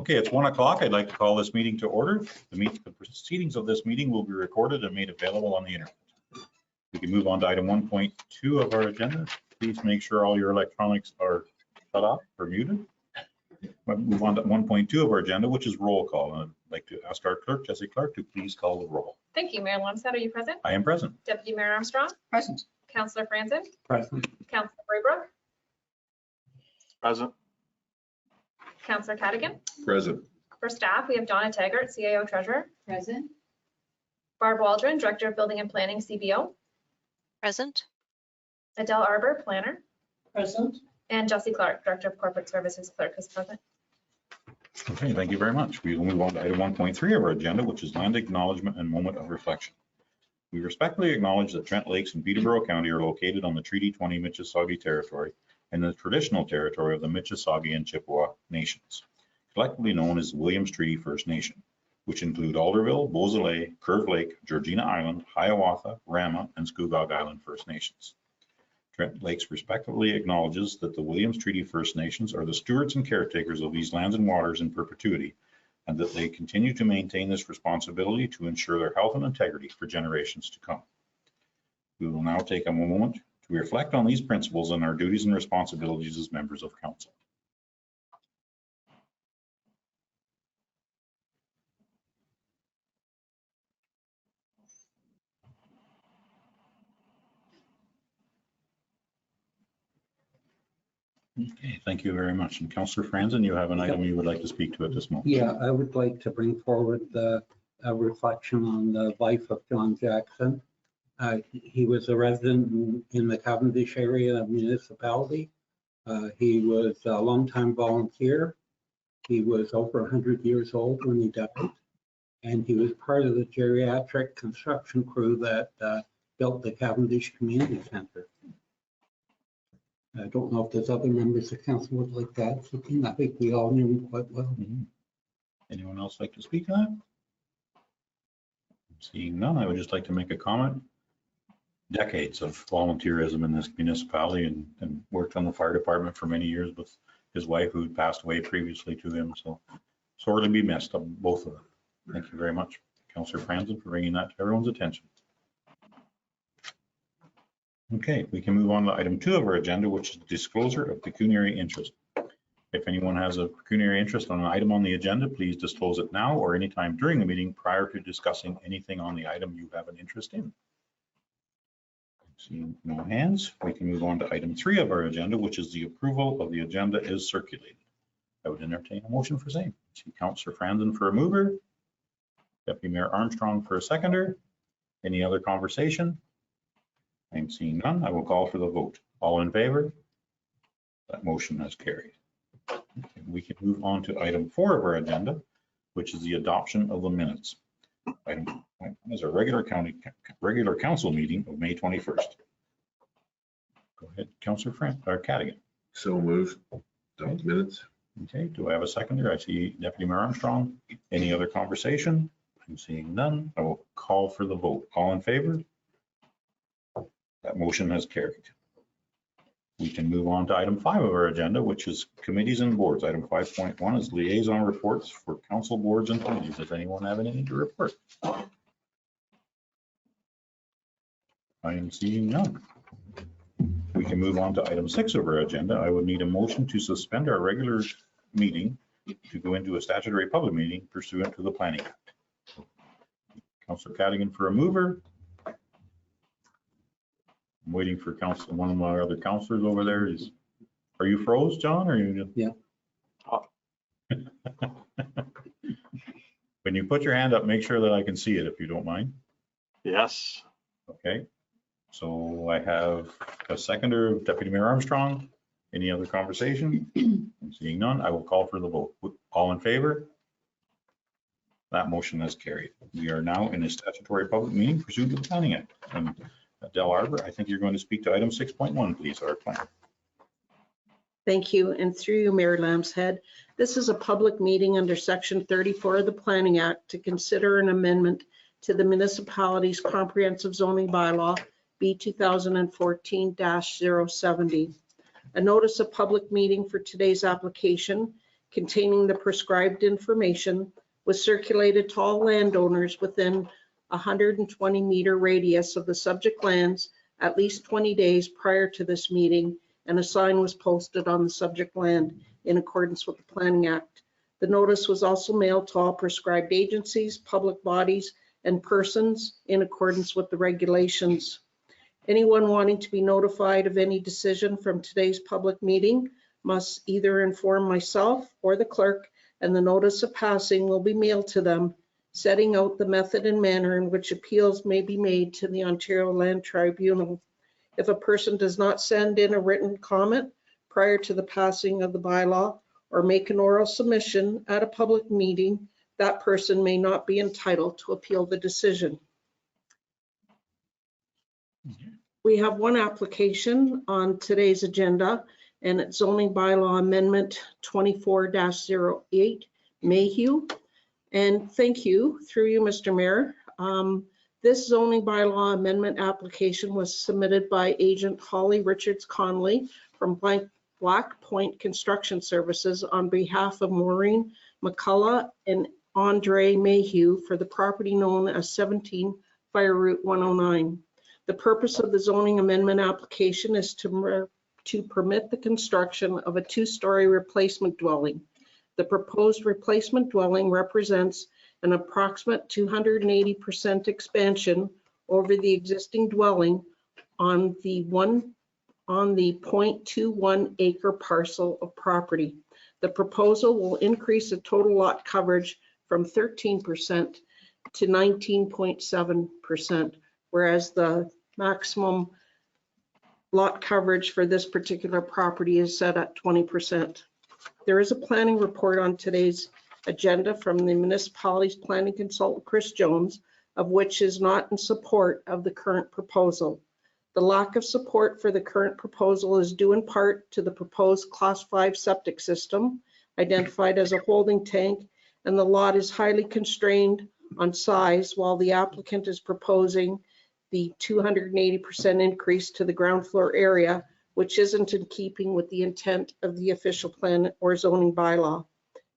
Okay, it's 1 o'clock. I'd like to call this meeting to order. The proceedings of this meeting will be recorded and made available on the internet. We can move on to item 1.2 of our agenda. Please make sure all your electronics are shut off or muted. We'll move on to 1.2 of our agenda, which is roll call. I'd like to ask our clerk, Jesse Clark, to please call the roll. Thank you. Mayor Longstad, are you present? I am present. Deputy Mayor Armstrong? Present. Councillor Franzen? Present. Councillor Braybrook? Present. Councillor Cadigan? Present. For staff, we have Donna Taggart, CAO Treasurer. Present. Barb Waldron, Director of Building and Planning, CBO. Present. Adele Arbor, Planner. Present. And Jesse Clark, Director of Corporate Services, Clerk, is present. Okay, thank you very much. We will move on to item 1.3 of our agenda, which is land acknowledgement and moment of reflection. We respectfully acknowledge that Trent Lakes and Peterborough County are located on the Treaty 20 Mississauga territory and the traditional territory of the Mississauga and Chippewa nations, collectively known as the Williams Treaty First Nation, which include Alderville, Beausoleil, Curve Lake, Georgina Island, Hiawatha, Rama, and Scugog Island First Nations. Trent Lakes respectively acknowledges that the Williams Treaty First Nations are the stewards and caretakers of these lands and waters in perpetuity, and that they continue to maintain this responsibility to ensure their health and integrity for generations to come. We will now take a moment to reflect on these principles and our duties and responsibilities as members of council. Okay, thank you very much. And Councillor Franzen, you have an item you would like to speak to at this moment. Yeah, I would like to bring forward a reflection on the life of John Jackson. He was a resident in the Cavendish area municipality. He was a longtime volunteer. He was over 100 years old when he died, and he was part of the geriatric construction crew that built the Cavendish Community Center. I don't know if there's other members of council would like to add something. I think we all knew him quite well. Anyone else like to speak on that? Seeing none, I would just like to make a comment. Decades of volunteerism in this municipality and worked on the fire department for many years with his wife who passed away previously to him. So sorely be missed, both of them. Thank you very much, Councillor Franzen, for bringing that to everyone's attention. Okay, we can move on to item 2 of our agenda, which is disclosure of pecuniary interest. If anyone has a pecuniary interest on an item on the agenda, please disclose it now or anytime during the meeting prior to discussing anything on the item you have an interest in. Seeing no hands, we can move on to item 3 of our agenda, which is the approval of the agenda is circulated. I would entertain a motion for same. See Councillor Franzen for a mover, Deputy Mayor Armstrong for a seconder. Any other conversation? I'm seeing none. I will call for the vote. All in favor? That motion has carried. Okay, we can move on to item 4 of our agenda, which is the adoption of the minutes. Item is our regular council meeting of May 21st. Go ahead, Councillor Cadigan. So moved. Adopt minutes. Okay, do I have a seconder? I see Deputy Mayor Armstrong. Any other conversation? I'm seeing none. I will call for the vote. All in favor? That motion has carried. We can move on to item 5 of our agenda, which is committees and boards. Item 5.1 is liaison reports for council boards and committees. Does anyone have anything to report? I am seeing none. We can move on to item 6 of our agenda. I would need a motion to suspend our regular meeting to go into a statutory public meeting pursuant to the Planning Act. Councillor Cadigan for a mover. I'm waiting for one of my other councillors over there. Are you froze, John? Or are you just... Yeah. When you put your hand up, make sure that I can see it if you don't mind. Yes. Okay. So I have a seconder of Deputy Mayor Armstrong. Any other conversation? I'm seeing none. I will call for the vote. All in favor? That motion has carried. We are now in a statutory public meeting pursuant to the Planning Act. And Adele Arbor, I think you're going to speak to item 6.1, please, our plan. Thank you. And through you, Mayor Lambshead, this is a public meeting under Section 34 of the Planning Act to consider an amendment to the municipality's comprehensive zoning bylaw, B 2014-070. A notice of public meeting for today's application containing the prescribed information was circulated to all landowners within 120-meter radius of the subject lands at least 20 days prior to this meeting, and a sign was posted on the subject land in accordance with the Planning Act. The notice was also mailed to all prescribed agencies, public bodies, and persons in accordance with the regulations. Anyone wanting to be notified of any decision from today's public meeting must either inform myself or the clerk, and the notice of passing will be mailed to them, setting out the method and manner in which appeals may be made to the Ontario Land Tribunal. If a person does not send in a written comment prior to the passing of the bylaw or make an oral submission at a public meeting, that person may not be entitled to appeal the decision. We have one application on today's agenda, and it's zoning bylaw amendment 24-08 Mayhew. And thank you, through you, Mr. Mayor. This zoning bylaw amendment application was submitted by agent Holly Richards Conley from Black Point Construction Services on behalf of Maureen McCullough and Andre Mayhew for the property known as 17 Fire Route 109. The purpose of the zoning amendment application is to permit the construction of a two-story replacement dwelling. The proposed replacement dwelling represents an approximate 280% expansion over the existing dwelling on the 0.21 acre parcel of property. The proposal will increase the total lot coverage from 13% to 19.7%, whereas the maximum lot coverage for this particular property is set at 20%. There is a planning report on today's agenda from the municipality's planning consultant, Chris Jones, of which is not in support of the current proposal. The lack of support for the current proposal is due in part to the proposed Class 5 septic system, identified as a holding tank, and the lot is highly constrained on size, while the applicant is proposing the 280% increase to the ground floor area, which isn't in keeping with the intent of the official plan or zoning bylaw.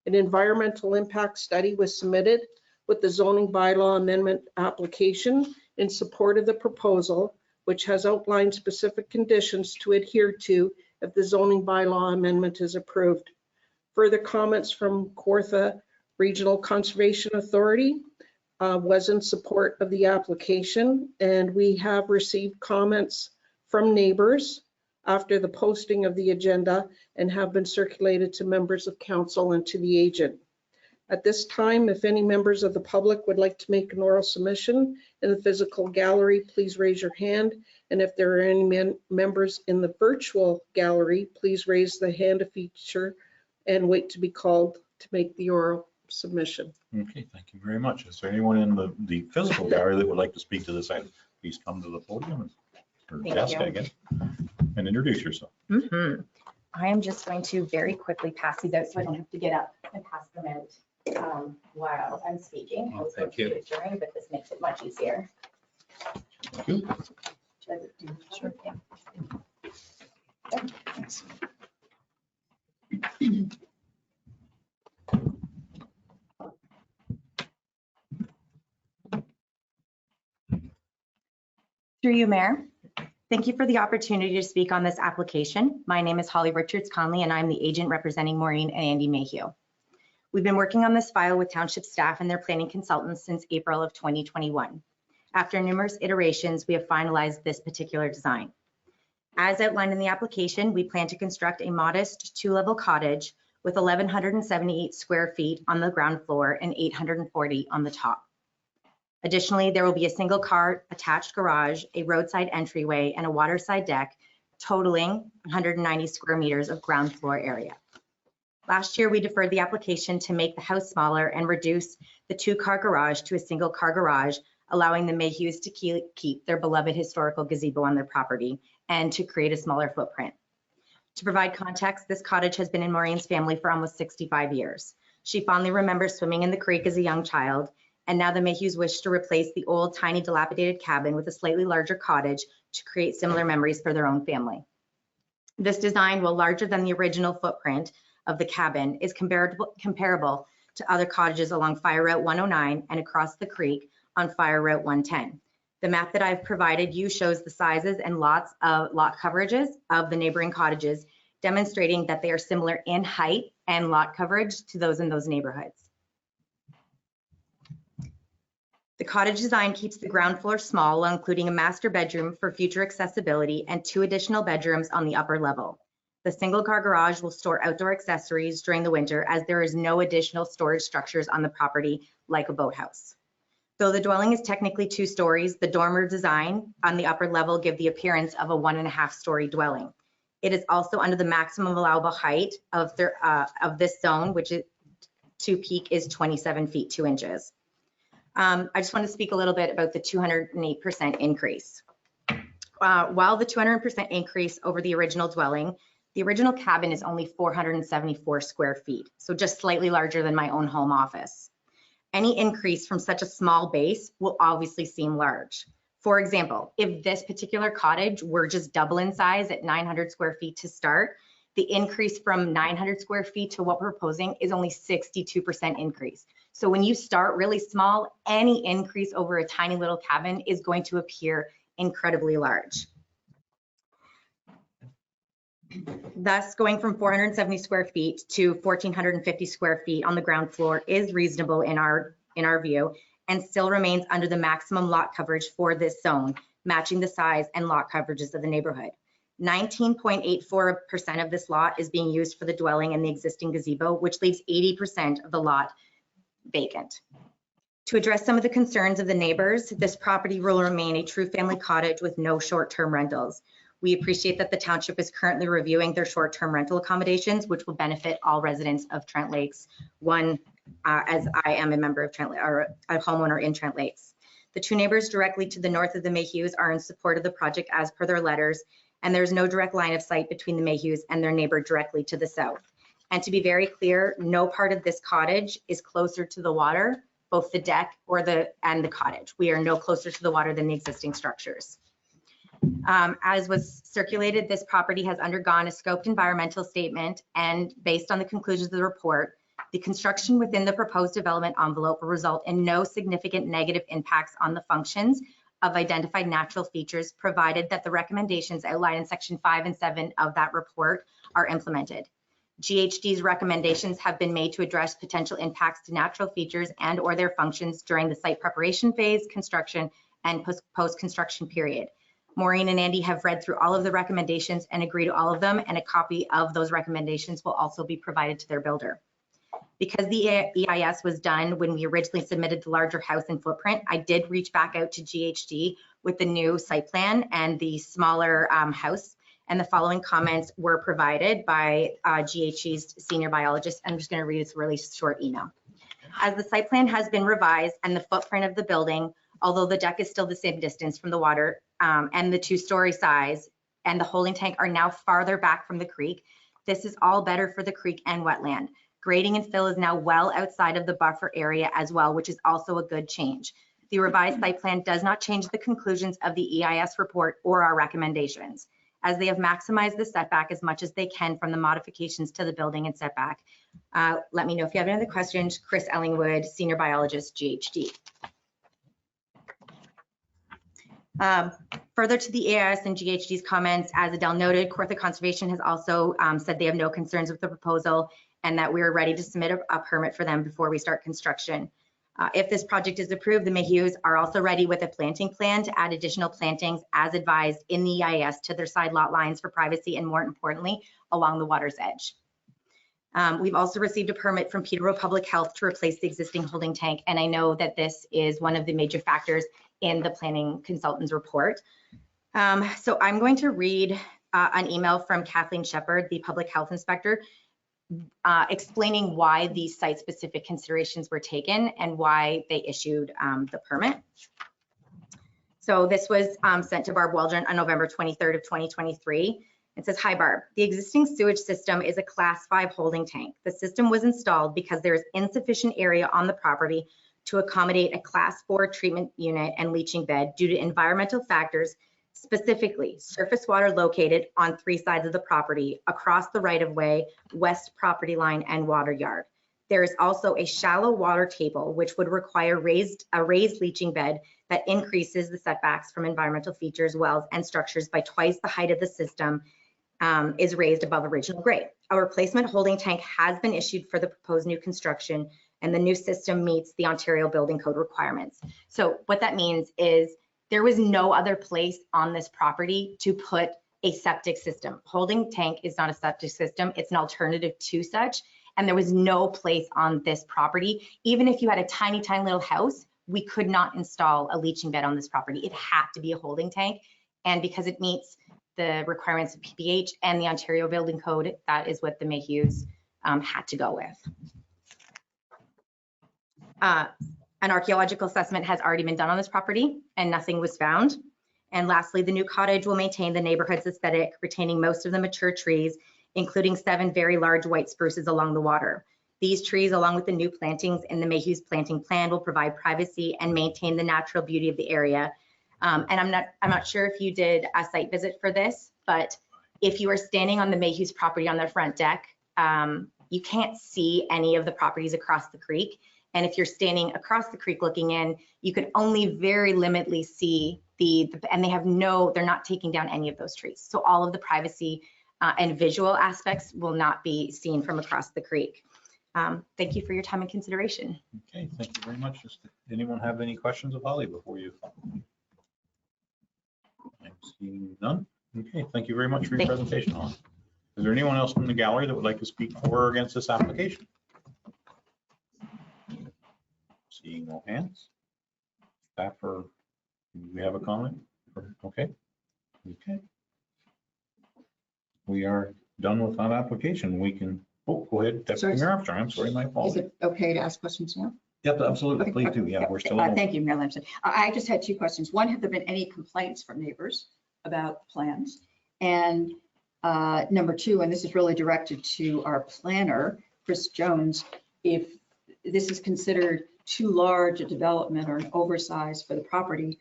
An environmental impact study was submitted with the zoning bylaw amendment application in support of the proposal, which has outlined specific conditions to adhere to if the zoning bylaw amendment is approved. Further comments from Kawartha Regional Conservation Authority was in support of the application, and we have received comments from neighbors after the posting of the agenda and have been circulated to members of council and to the agent. At this time, if any members of the public would like to make an oral submission in the physical gallery, please raise your hand. And if there are any members in the virtual gallery, please raise the hand feature and wait to be called to make the oral submission. Okay, thank you very much. Is there anyone in the physical gallery that would like to speak to this item? Please come to the podium, or Jessica again, and introduce yourself. I am just going to very quickly pass these out so I don't have to get up and pass them out while I'm speaking. I was going to do it during, but this makes it much easier. Thank you. Sure. Yeah. Thanks. Through you, Mayor. Thank you for the opportunity to speak on this application. My name is Holly Richards Conley, and I'm the agent representing Maureen and Andy Mayhew. We've been working on this file with township staff and their planning consultants since April of 2021. After numerous iterations, we have finalized this particular design. As outlined in the application, we plan to construct a modest two-level cottage with 1,178 square feet on the ground floor and 840 on the top. Additionally, there will be a single car attached garage, a roadside entryway, and a waterside deck, totaling 190 square meters of ground floor area. Last year, we deferred the application to make the house smaller and reduce the two-car garage to a single car garage, allowing the Mayhews to keep their beloved historical gazebo on their property and to create a smaller footprint. To provide context, this cottage has been in Maureen's family for almost 65 years. She fondly remembers swimming in the creek as a young child, and now the Mayhews wish to replace the old, tiny, dilapidated cabin with a slightly larger cottage to create similar memories for their own family. This design, while larger than the original footprint of the cabin is comparable to other cottages along Fire Route 109 and across the creek on Fire Route 110. The map that I've provided you shows the sizes and lot coverages of the neighboring cottages, demonstrating that they are similar in height and lot coverage to those in those neighborhoods. The cottage design keeps the ground floor small while including a master bedroom for future accessibility and 2 additional bedrooms on the upper level. The single-car garage will store outdoor accessories during the winter as there is no additional storage structures on the property like a boathouse. Though the dwelling is technically 2 stories, the dormer design on the upper level give the appearance of a 1.5-story dwelling. It is also under the maximum allowable height of this zone, which is to peak is 27 feet 2 inches. I just want to speak a little bit about the 208% increase. While the 200% increase over the original dwelling, the original cabin is only 474 square feet, so just slightly larger than my own home office. Any increase from such a small base will obviously seem large. For example, if this particular cottage were just double in size at 900 square feet to start, the increase from 900 square feet to what we're proposing is only 62% increase. So when you start really small, any increase over a tiny little cabin is going to appear incredibly large. Thus, going from 470 square feet to 1,450 square feet on the ground floor is reasonable in our view, and still remains under the maximum lot coverage for this zone, matching the size and lot coverages of the neighborhood. 19.84% of this lot is being used for the dwelling and the existing gazebo, which leaves 80% of the lot vacant. To address some of the concerns of the neighbors, this property will remain a true family cottage with no short-term rentals. We appreciate that the township is currently reviewing their short-term rental accommodations, which will benefit all residents of Trent Lakes. As I am a member of Trent, or a homeowner in Trent Lakes. The 2 neighbors directly to the north of the Mayhews are in support of the project as per their letters, and there's no direct line of sight between the Mayhews and their neighbor directly to the south. And to be very clear, no part of this cottage is closer to the water, both the deck and the cottage. We are no closer to the water than the existing structures. As was circulated, this property has undergone a scoped environmental statement, and based on the conclusions of the report, the construction within the proposed development envelope will result in no significant negative impacts on the functions of identified natural features, provided that the recommendations outlined in section 5 and 7 of that report are implemented. GHD's recommendations have been made to address potential impacts to natural features and or their functions during the site preparation phase, construction, and post-construction period. Maureen and Andy have read through all of the recommendations and agree to all of them, and a copy of those recommendations will also be provided to their builder. Because the EIS was done when we originally submitted the larger house and footprint, I did reach back out to GHD with the new site plan and the smaller house, and the following comments were provided by GHD's senior biologist. I'm just going to read this really short email. As the site plan has been revised and the footprint of the building, although the deck is still the same distance from the water and the 2-story size and the holding tank are now farther back from the creek, this is all better for the creek and wetland. Grading and fill is now well outside of the buffer area as well, which is also a good change. The revised site plan does not change the conclusions of the EIS report or our recommendations, as they have maximized the setback as much as they can from the modifications to the building and setback. Let me know if you have any other questions. Chris Ellingwood, Senior Biologist, GHD. Further to the EIS and GHD's comments, as Adele noted, Kawartha Conservation has also said they have no concerns with the proposal and that we are ready to submit a permit for them before we start construction. If this project is approved, the Mayhews are also ready with a planting plan to add additional plantings as advised in the EIS to their side lot lines for privacy and, more importantly, along the water's edge. We've also received a permit from Peterborough Public Health to replace the existing holding tank, and I know that this is one of the major factors in the planning consultant's report. So I'm going to read an email from Kathleen Shepard, the public health inspector, explaining why these site-specific considerations were taken and why they issued the permit. So this was sent to Barb Waldron on November 23rd of 2023. It says, "Hi Barb, the existing sewage system is a class 5 holding tank. The system was installed because there is insufficient area on the property to accommodate a class 4 treatment unit and leaching bed due to environmental factors Specifically, surface water located on 3 sides of the property, across the right-of-way, west property line, and water yard. There is also a shallow water table, which would require a raised leaching bed that increases the setbacks from environmental features, wells, and structures by twice the height of the system is raised above original grade. A replacement holding tank has been issued for the proposed new construction, and the new system meets the Ontario Building Code requirements. So what that means is there was no other place on this property to put a septic system. Holding tank is not a septic system. It's an alternative to such. And there was no place on this property. Even if you had a tiny, tiny little house, we could not install a leaching bed on this property. It had to be a holding tank. And because it meets the requirements of PPH and the Ontario Building Code, that is what the Mayhews had to go with. An archaeological assessment has already been done on this property and nothing was found. And lastly, the new cottage will maintain the neighborhood's aesthetic, retaining most of the mature trees, including 7 very large white spruces along the water. These trees, along with the new plantings in the Mayhews planting plan, will provide privacy and maintain the natural beauty of the area. And I'm not sure if you did a site visit for this, but if you are standing on the Mayhews property on their front deck, you can't see any of the properties across the creek. And if you're standing across the creek looking in, you could only very limitedly see and they're not taking down any of those trees. So all of the privacy and visual aspects will not be seen from across the creek. Thank you for your time and consideration. Okay, thank you very much. Does anyone have any questions of Holly before you? I'm seeing none. Okay, thank you very much for your presentation, Holly. Is there anyone else from the gallery that would like to speak for or against this application? Seeing no hands. Staff, do we have a comment? Okay. Okay. We are done with that application. We can, go ahead, Deputy Mayor Armstrong. I'm sorry, my Is fault. it okay to ask questions now? Yep, absolutely. Please do. Yeah, we're still on. Thank you, Mayor Lamson. I just had 2 questions. One, have there been any complaints from neighbors about plans? And number 2, and this is really directed to our planner, Chris Jones, if this is considered too large a development or an oversize for the property,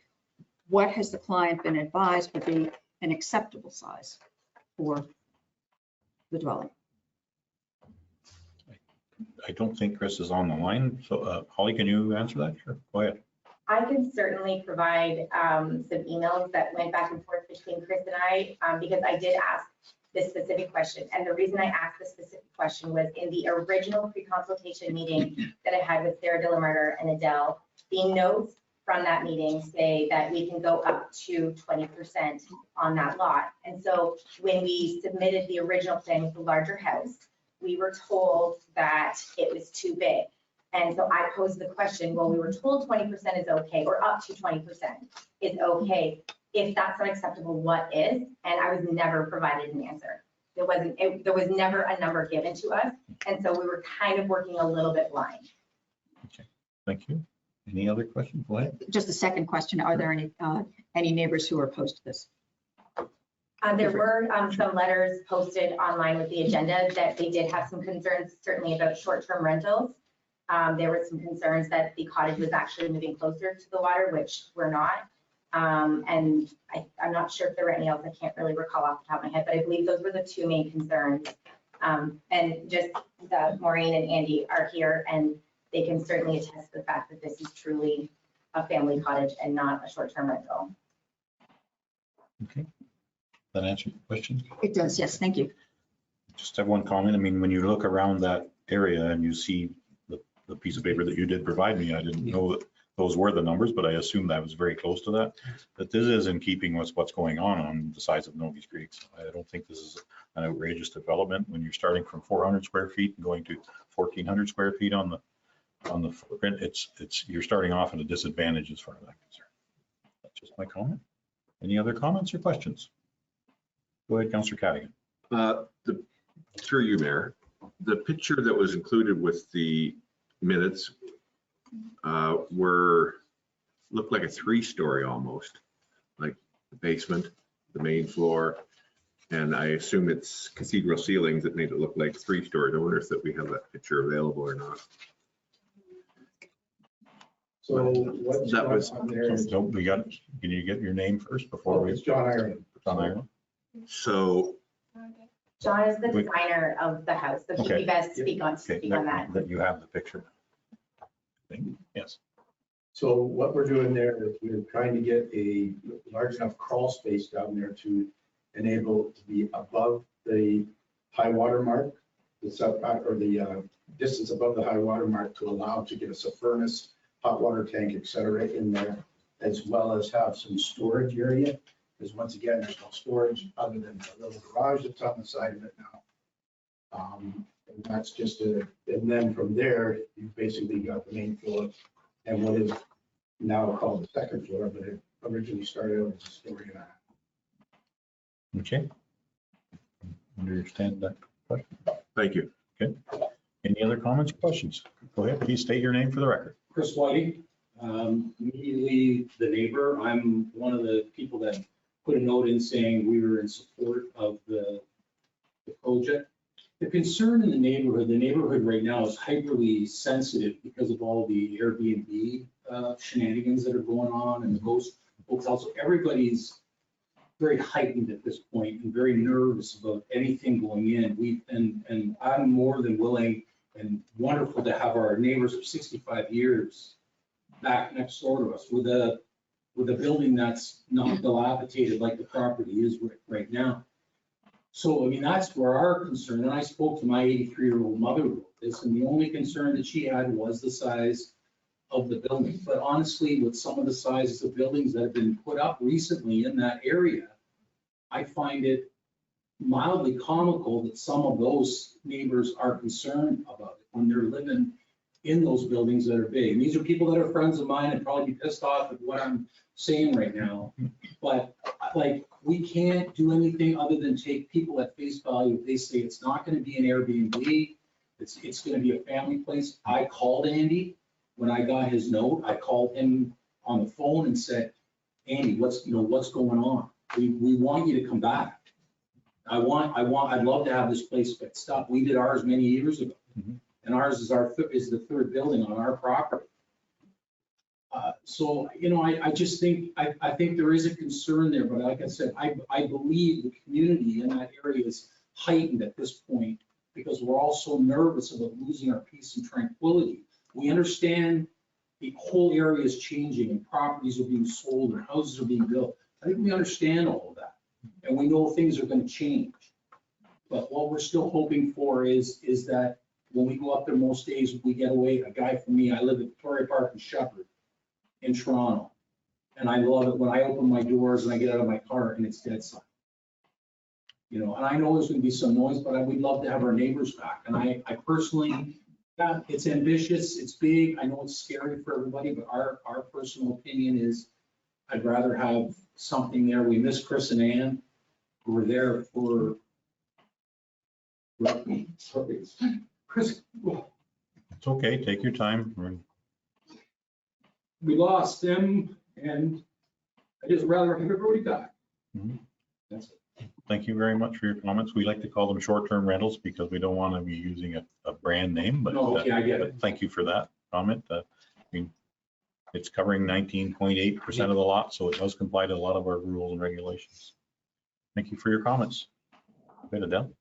what has the client been advised would be an acceptable size for the dwelling? I don't think Chris is on the line. So Holly, can you answer that? Sure, go ahead. I can certainly provide some emails that went back and forth between Chris and I because I did ask this specific question. And the reason I asked this specific question was in the original pre-consultation meeting that I had with Sarah Dillermarter and Adele, the notes from that meeting say that we can go up to 20% on that lot. And so when we submitted the original plan with the larger house, we were told that it was too big. And so I posed the question, well, we were told 20% is okay, or up to 20% is okay. If that's not acceptable, what is? And I was never provided an answer. There was never a number given to us. And so we were kind of working a little bit blind. Okay, thank you. Any other questions? Go ahead. Just a second question. Are there any neighbors who are opposed to this? There were some letters posted online with the agenda that they did have some concerns, certainly about short-term rentals. There were some concerns that the cottage was actually moving closer to the water, which we're not. And I'm not sure if there were any else. I can't really recall off the top of my head, but I believe those were the 2 main concerns. And just Maureen and Andy are here and they can certainly attest to the fact that this is truly a family cottage and not a short-term rental. Okay. That answer your question? It does, yes, thank you. Just have one comment. I mean, when you look around that area and you see the piece of paper that you did provide me, I didn't know that those were the numbers, but I assumed that was very close to that. That this is in keeping with what's going on the sides of Nogies Creek. So I don't think this is an outrageous development when you're starting from 400 square feet and going to 1,400 square feet on the footprint. You're starting off at a disadvantage as far as I'm concerned. That's just my comment. Any other comments or questions? Go ahead, Councillor Cadigan. Through you, Mayor, the picture that was included with the minutes looked like a 3-story almost, like the basement, the main floor, and I assume it's cathedral ceilings that made it look like 3 stories. I wonder if we have that picture available or not. So what's That going was- on there? So we got, can you get your name first before we? It's John Ireland. John Ireland? So John is the Wait. designer of the house, so he'd Okay. be best to Okay, speak on that. that you have the picture. Yes. So what we're doing there is we're trying to get a large enough crawl space down there to enable to be above the high water mark, the distance above the high water mark to allow to get us a furnace, hot water tank, et cetera, in there, as well as have some storage area. Because once again, there's no storage other than the little garage that's on the side of it now. And that's just and then from there, you've basically got the main floor and what is now called the second floor, but it originally started out as a story and a half. Okay. Understand that question? thank you. Any other comments, or questions? Go ahead, please state your name for the record. Chris Whiting, immediately the neighbor. I'm one of the people that put a note in saying we were in support of the project. The concern in the neighborhood right now is hyperly sensitive because of all the Airbnb shenanigans that are going on and the ghost hotels. So everybody's very heightened at this point and very nervous about anything going in. And I'm more than willing and wonderful to have our neighbors of 65 years back next door to us with a building that's not dilapidated like the property is right now. So, I mean, that's where our concern, and I spoke to my 83-year-old mother about this, and the only concern that she had was the size of the building. But honestly, with some of the sizes of buildings that have been put up recently in that area, I find it mildly comical that some of those neighbors are concerned about it when they're living in those buildings that are big. And these are people that are friends of mine and probably be pissed off at what I'm saying right now. But like, we can't do anything other than take people at face value. If they say it's not going to be an Airbnb, it's going to be a family place. I called Andy when I got his note. I called him on the phone and said, Andy, what's going on? We want you to come back. I'd love to have this place fixed up. We did ours many years ago. Mhm. And ours is the third building on our property. So, I just think, I think there is a concern there, but like I said, I believe the community in that area is heightened at this point because we're all so nervous about losing our peace and tranquility. We understand the whole area is changing and properties are being sold and houses are being built. I think we understand all of that and we know things are going to change. But what we're still hoping for is that when we go up there most days, we get away. A guy from me, I live at Victoria Park in Shepherd in Toronto. And I love it when I open my doors and I get out of my car and it's dead silent. And I know there's going to be some noise, but we'd love to have our neighbors back. And I personally, yeah, it's ambitious, it's big. I know it's scary for everybody, but our personal opinion is I'd rather have something there. We miss Chris and Ann, who were there for Chris. It's okay, take your time. We lost them, and I just rather have everybody back. Mhm. That's it. Thank you very much for your comments. We like to call them short-term rentals because we don't want to be using a brand name, but No, okay, I get it. but thank you for that comment. I mean, it's covering 19.8% of the lot, so it does comply to a lot of our rules and regulations. Thank you for your comments. Go ahead, Adele.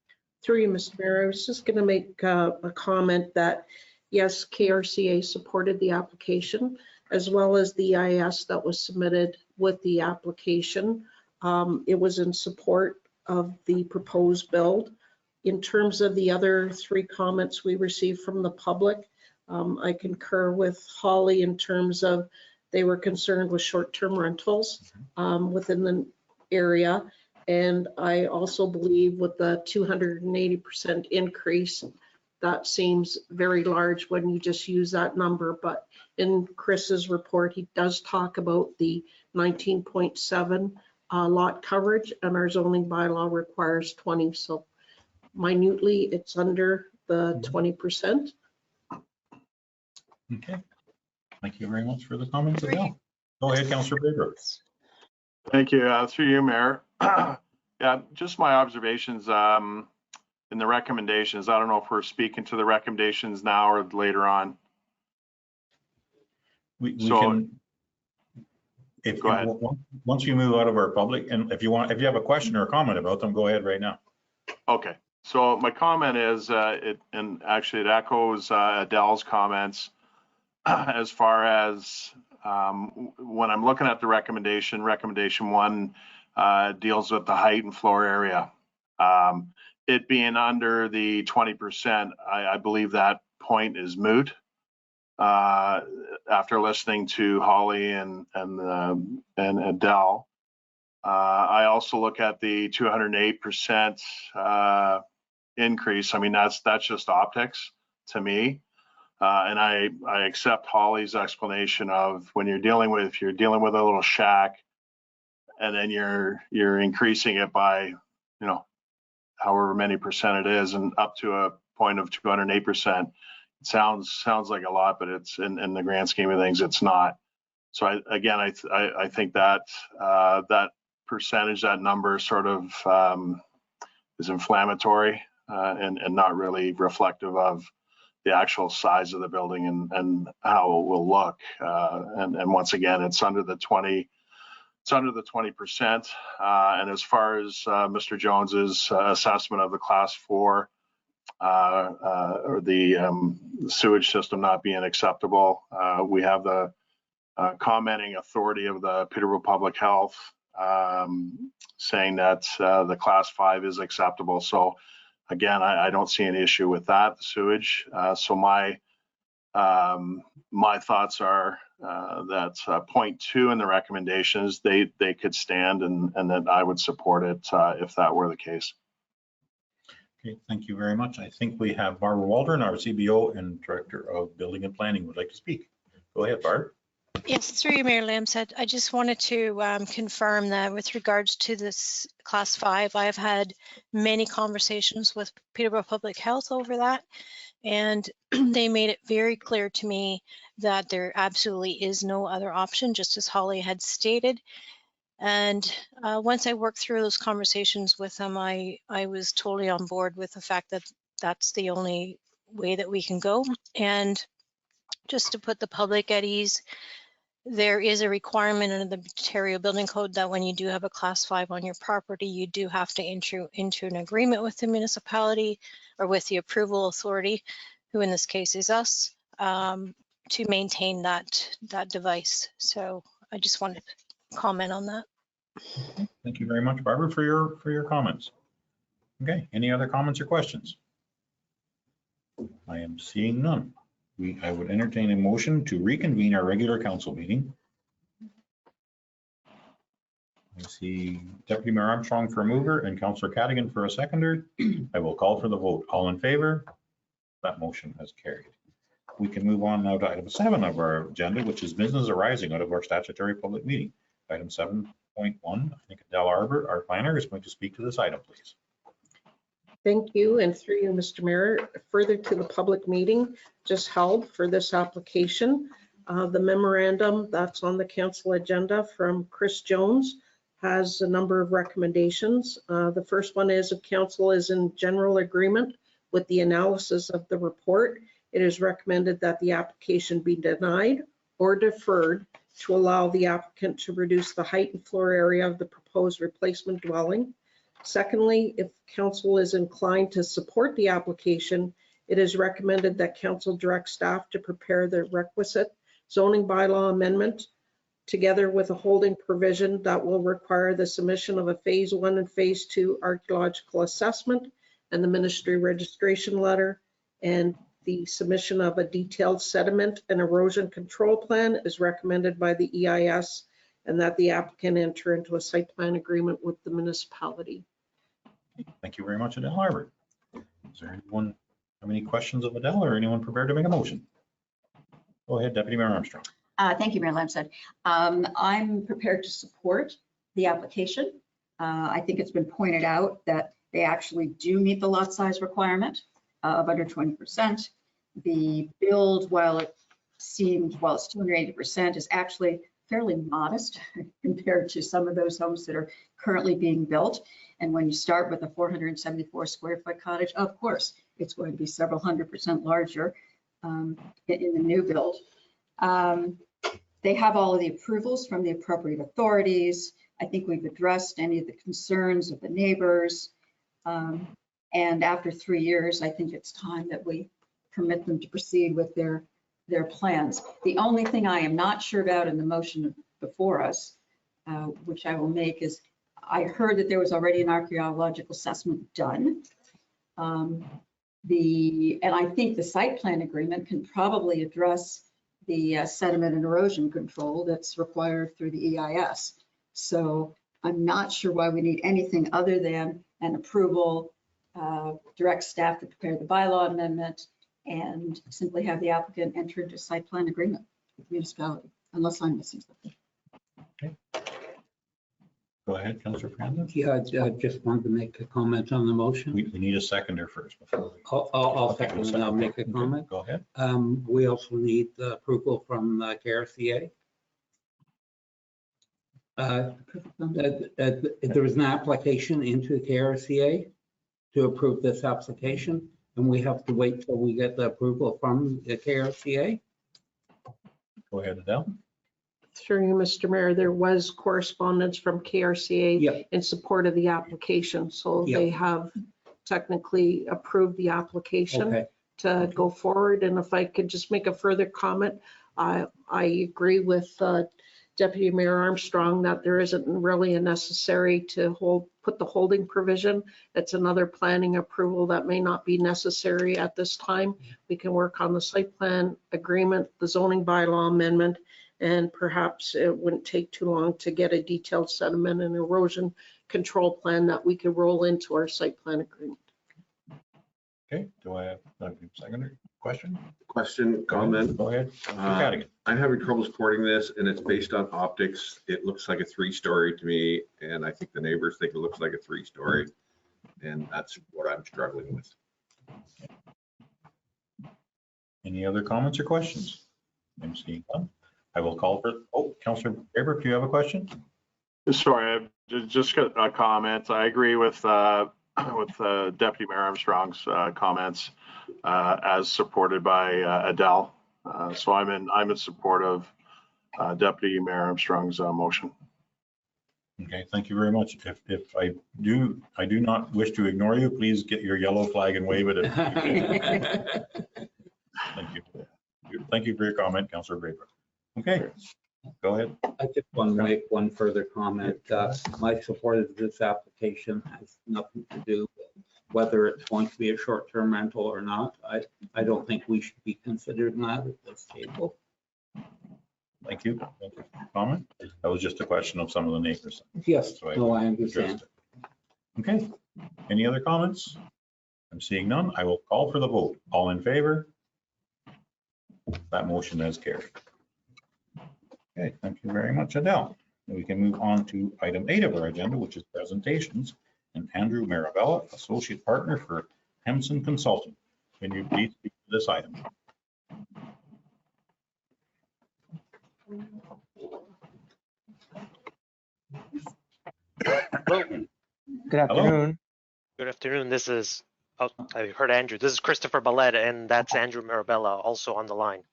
Through you, Mr. Mayor, I was just going to make a comment that, yes, KRCA supported the application as well as the EIS that was submitted with the application. It was in support of the proposed build. In terms of the other three comments we received from the public, I concur with Holly in terms of they were concerned with short-term rentals within the area. And I also believe with the 280% increase, that seems very large when you just use that number. But in Chris's report, he does talk about the 19.7 lot coverage, and our zoning bylaw requires 20. So minutely, it's under the 20%. Okay. Thank you very much for the comments, Adele. Go ahead, Councillor Baker. Thank you. Through you, Mayor. Yeah, just my observations in the recommendations. I don't know if we're speaking to the recommendations now or later on. We So- can, if, Go ahead. once we move out of our public, and if you have a question or a comment about them, go ahead right now. Okay, so my comment is, and actually it echoes Adele's comments as far as when I'm looking at the recommendation 1 deals with the height and floor area. It being under the 20%, I believe that point is moot. After listening to Holly and Adele. I also look at the 208% increase. I mean, that's just optics to me. And I accept Holly's explanation of when if you're dealing with a little shack and then you're increasing it by, however many percent it is, and up to a point of 208%. It sounds like a lot, but it's in the grand scheme of things, it's not. So I think that that percentage, that number sort of is inflammatory and not really reflective of the actual size of the building and how it will look. And once again, it's under the 20%. And as far as Mr. Jones's assessment of the class 4 or the sewage system not being acceptable, we have the commenting authority of the Peterborough Public Health saying that the class 5 is acceptable. So again, I don't see an issue with that, the sewage. So my thoughts are that point 2 in the recommendations, they could stand and that I would support it if that were the case. Okay, thank you very much. I think we have Barbara Waldron, our CBO and Director of Building and Planning, would like to speak. Go ahead, Barb. Yes, through you, Mayor Lamshead. I just wanted to confirm that with regards to this class 5, I've had many conversations with Peterborough Public Health over that, and they made it very clear to me that there absolutely is no other option, just as Holly had stated. And once I worked through those conversations with them, I was totally on board with the fact that that's the only way that we can go. And just to put the public at ease, there is a requirement in the Ontario Building Code that when you do have a class 5 on your property, you do have to enter into an agreement with the municipality or with the approval authority, who in this case is us, to maintain that device. So I just wanted to comment on that. Thank you very much, Barbara, for your comments. Okay, any other comments or questions? I am seeing none. I would entertain a motion to reconvene our regular council meeting. I see Deputy Mayor Armstrong for a mover and Councillor Cadigan for a seconder. I will call for the vote. All in favor? That motion has carried. We can move on now to item 7 of our agenda, which is business arising out of our statutory public meeting. Item 7.1, I think Adele Arbor, our planner, is going to speak to this item, please. Thank you, and through you, Mr. Mayor, further to the public meeting just held for this application. The memorandum that's on the council agenda from Chris Jones has a number of recommendations. The first one is if council is in general agreement with the analysis of the report, it is recommended that the application be denied or deferred to allow the applicant to reduce the height and floor area of the proposed replacement dwelling. Secondly, if council is inclined to support the application, it is recommended that council direct staff to prepare the requisite zoning bylaw amendment together with a holding provision that will require the submission of a phase 1 and phase 2 archaeological assessment and the ministry registration letter, and the submission of a detailed sediment and erosion control plan is recommended by the EIS, and that the applicant enter into a site plan agreement with the municipality. Thank you very much, Adele Arbor. Is there anyone have any questions of Adele or anyone prepared to make a motion? Go ahead, Deputy Mayor Armstrong. Thank you, Mayor Lamshead. I'm prepared to support the application. I think it's been pointed out that they actually do meet the lot size requirement of under 20%. The build, while it's 280%, is actually fairly modest compared to some of those homes that are currently being built. And when you start with a 474 square foot cottage, of course, it's going to be several 100% larger in the new build. They have all of the approvals from the appropriate authorities. I think we've addressed any of the concerns of the neighbors. And after 3 years, I think it's time that we permit them to proceed with their plans. The only thing I am not sure about in the motion before us, which I will make, is I heard that there was already an archaeological assessment done. And I think the site plan agreement can probably address the sediment and erosion control that's required through the EIS. So I'm not sure why we need anything other than an approval, direct staff to prepare the bylaw amendment, and simply have the applicant enter into a site plan agreement with the municipality, unless I'm missing something. Go ahead, Councillor Francis. Yeah, I just wanted to make a comment on the motion. We need a seconder first before we. I'll second and I'll make a comment. Go ahead. We also need the approval from KRCA. There was an application into KRCA to approve this application, and we have to wait till we get the approval from the KRCA. Go ahead, Adele. Through you, Mr. Mayor, there was correspondence from KRCA Yep. in support of the application. So Yep. they have technically approved the application Okay. to go forward. And if I could just make a further comment, I agree with Deputy Mayor Armstrong that there isn't really a necessary to put the holding provision. It's another planning approval that may not be necessary at this time. We can work on the site plan agreement, the zoning bylaw amendment, and perhaps it wouldn't take too long to get a detailed sediment and erosion control plan that we could roll into our site plan agreement. Okay, do I have a seconder? Question? Question, comment? Go ahead. Cadigan. I'm having trouble supporting this, and it's based on optics. It looks like a 3-story to me, and I think the neighbors think it looks like a 3-story, and that's what I'm struggling with. Any other comments or questions? I'm seeing none. I will call for, Councillor Graber, do you have a question? Sorry, I've just got a comment. I agree with Deputy Mayor Armstrong's comments as supported by Adele. So I'm in support of Deputy Mayor Armstrong's motion. Okay, thank you very much. If I do not wish to ignore you, please get your yellow flag and wave it. Thank you. Thank you for your comment, Councillor Graber. Okay, go ahead. I just want to make one further comment. My support of this application has nothing to do with whether it's going to be a short-term rental or not. I don't think we should be considering that at this table. Thank you. Thank you for your comment. That was just a question of some of the neighbors. Yes, So no, I understand. Okay, any other comments? I'm seeing none. I will call for the vote. All in favor? That motion is carried. Okay, thank you very much, Adele. We can move on to item 8 of our agenda, which is presentations. And Andrew Marabella, Associate Partner for Hemson Consulting. Can you please speak to this item? Hello. Good afternoon. Good afternoon. This is, I heard Andrew. This is Christopher Balletta, and that's Andrew Marabella, also on the line.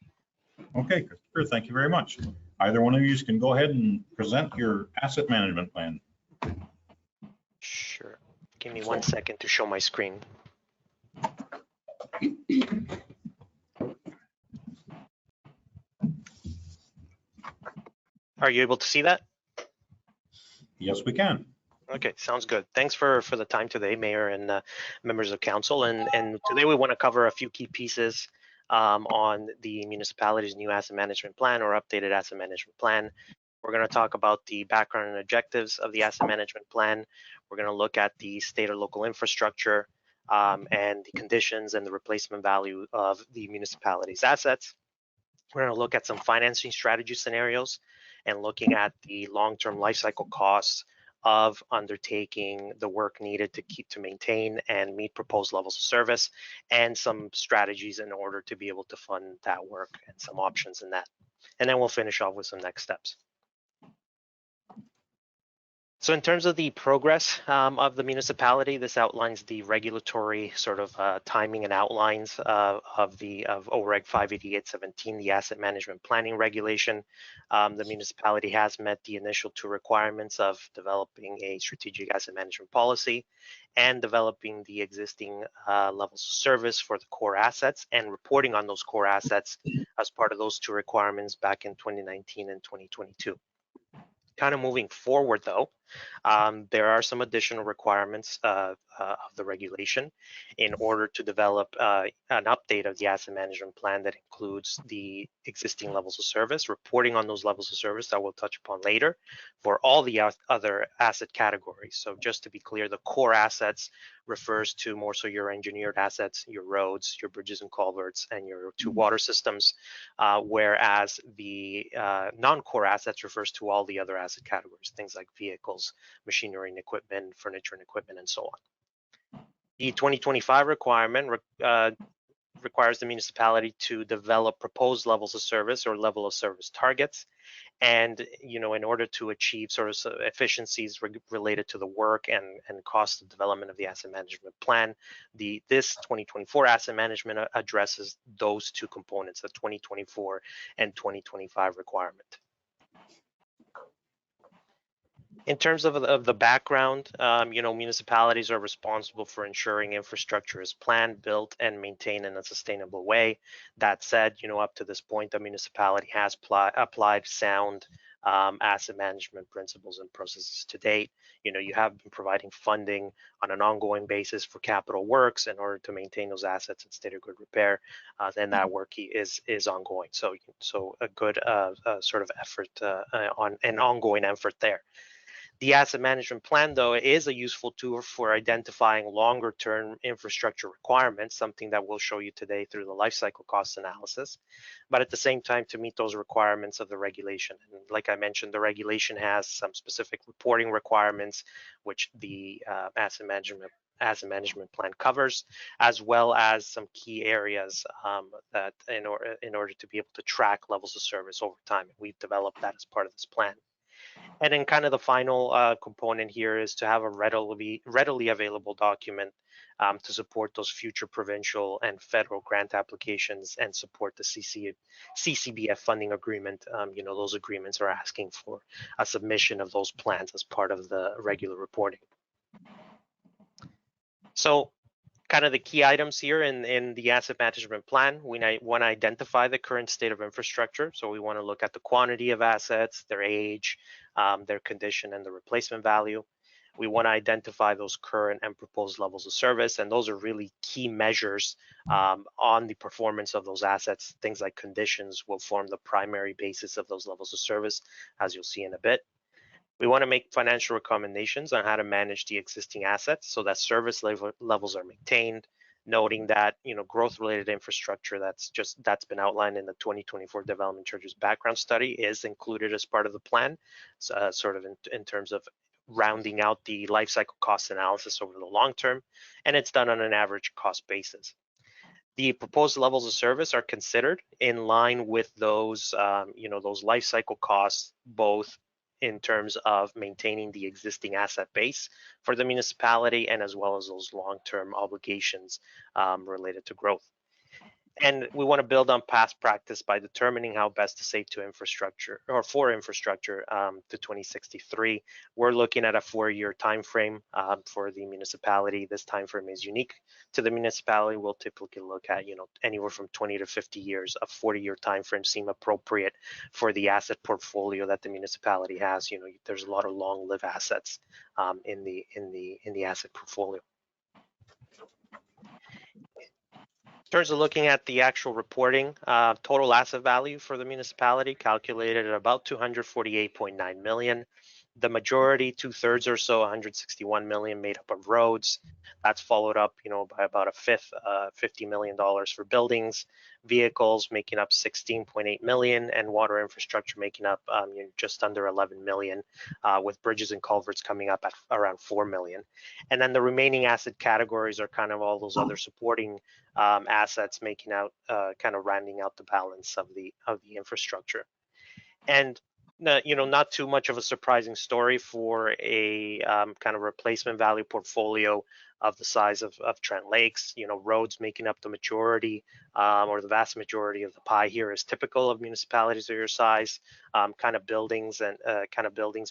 Okay, Christopher, thank you very much. Either one of you can go ahead and present your asset management plan. Sure. Give me 1 second to show my screen. Are you able to see that? Yes, we can. Okay, sounds good. Thanks for the time today, Mayor and members of council. And today we want to cover a few key pieces on the municipality's new asset management plan or updated asset management plan. We're going to talk about the background and objectives of the asset management plan. We're going to look at the state or local infrastructure and the conditions and the replacement value of the municipality's assets. We're going to look at some financing strategy scenarios and looking at the long-term life cycle costs of undertaking the work needed to maintain and meet proposed levels of service, and some strategies in order to be able to fund that work and some options in that. And then we'll finish off with some next steps. So in terms of the progress of the municipality, this outlines the regulatory sort of timing and outlines of OREG 58817, the asset management planning regulation. The municipality has met the initial 2 requirements of developing a strategic asset management policy and developing the existing levels of service for the core assets and reporting on those core assets as part of those 2 requirements back in 2019 and 2022. Kind of moving forward though, there are some additional requirements of the regulation in order to develop an update of the asset management plan that includes the existing levels of service, reporting on those levels of service that we'll touch upon later for all the other asset categories. So just to be clear, the core assets refers to more so your engineered assets, your roads, your bridges and culverts, and your 2 water systems, whereas the non-core assets refers to all the other asset categories, things like vehicles, machinery and equipment, furniture and equipment, and so on. The 2025 requirement requires the municipality to develop proposed levels of service or level of service targets. And, in order to achieve sort of efficiencies related to the work and cost of development of the asset management plan, this 2024 asset management addresses those 2 components, the 2024 and 2025 requirement. In terms of the background, municipalities are responsible for ensuring infrastructure is planned, built, and maintained in a sustainable way. That said, up to this point, the municipality has applied sound asset management principles and processes to date. You have been providing funding on an ongoing basis for capital works in order to maintain those assets in state of good repair, and that work is ongoing. So a good sort of effort on an ongoing effort there. The asset management plan, though, is a useful tool for identifying longer-term infrastructure requirements, something that we'll show you today through the life cycle cost analysis, but at the same time to meet those requirements of the regulation. And like I mentioned, the regulation has some specific reporting requirements, which the asset management plan covers, as well as some key areas that in order to be able to track levels of service over time. And we've developed that as part of this plan. And then kind of the final component here is to have a readily available document to support those future provincial and federal grant applications and support the CCBF funding agreement. Those agreements are asking for a submission of those plans as part of the regular reporting. So kind of the key items here in the asset management plan, we want to identify the current state of infrastructure. So we want to look at the quantity of assets, their age, their condition, and the replacement value. We want to identify those current and proposed levels of service, and those are really key measures on the performance of those assets. Things like conditions will form the primary basis of those levels of service, as you'll see in a bit. We want to make financial recommendations on how to manage the existing assets so that service levels are maintained, noting that growth-related infrastructure that's been outlined in the 2024 development charges background study is included as part of the plan, sort of in terms of rounding out the life cycle cost analysis over the long term, and it's done on an average cost basis. The proposed levels of service are considered in line with those those life cycle costs, both in terms of maintaining the existing asset base for the municipality and as well as those long-term obligations related to growth. And we want to build on past practice by determining how best to save to infrastructure or for infrastructure to 2063. We're looking at a 4-year time frame for the municipality. This time frame is unique to the municipality. We'll typically look at anywhere from 20 to 50 years. A 40-year time frame seem appropriate for the asset portfolio that the municipality has. There's a lot of long-lived assets in the asset portfolio. In terms of looking at the actual reporting, total asset value for the municipality calculated at about 248.9 million. The majority, 2/3 or so, 161 million, made up of roads. That's followed up, by about a fifth, $50 million for buildings, vehicles making up 16.8 million, and water infrastructure making up just under 11 million, with bridges and culverts coming up at around 4 million. And then the remaining asset categories are kind of all those other supporting assets making out, kind of rounding out the balance of the infrastructure. And not too much of a surprising story for a kind of replacement value portfolio of the size of Trent Lakes. Roads making up the majority or the vast majority of the pie here is typical of municipalities of your size. Kind of buildings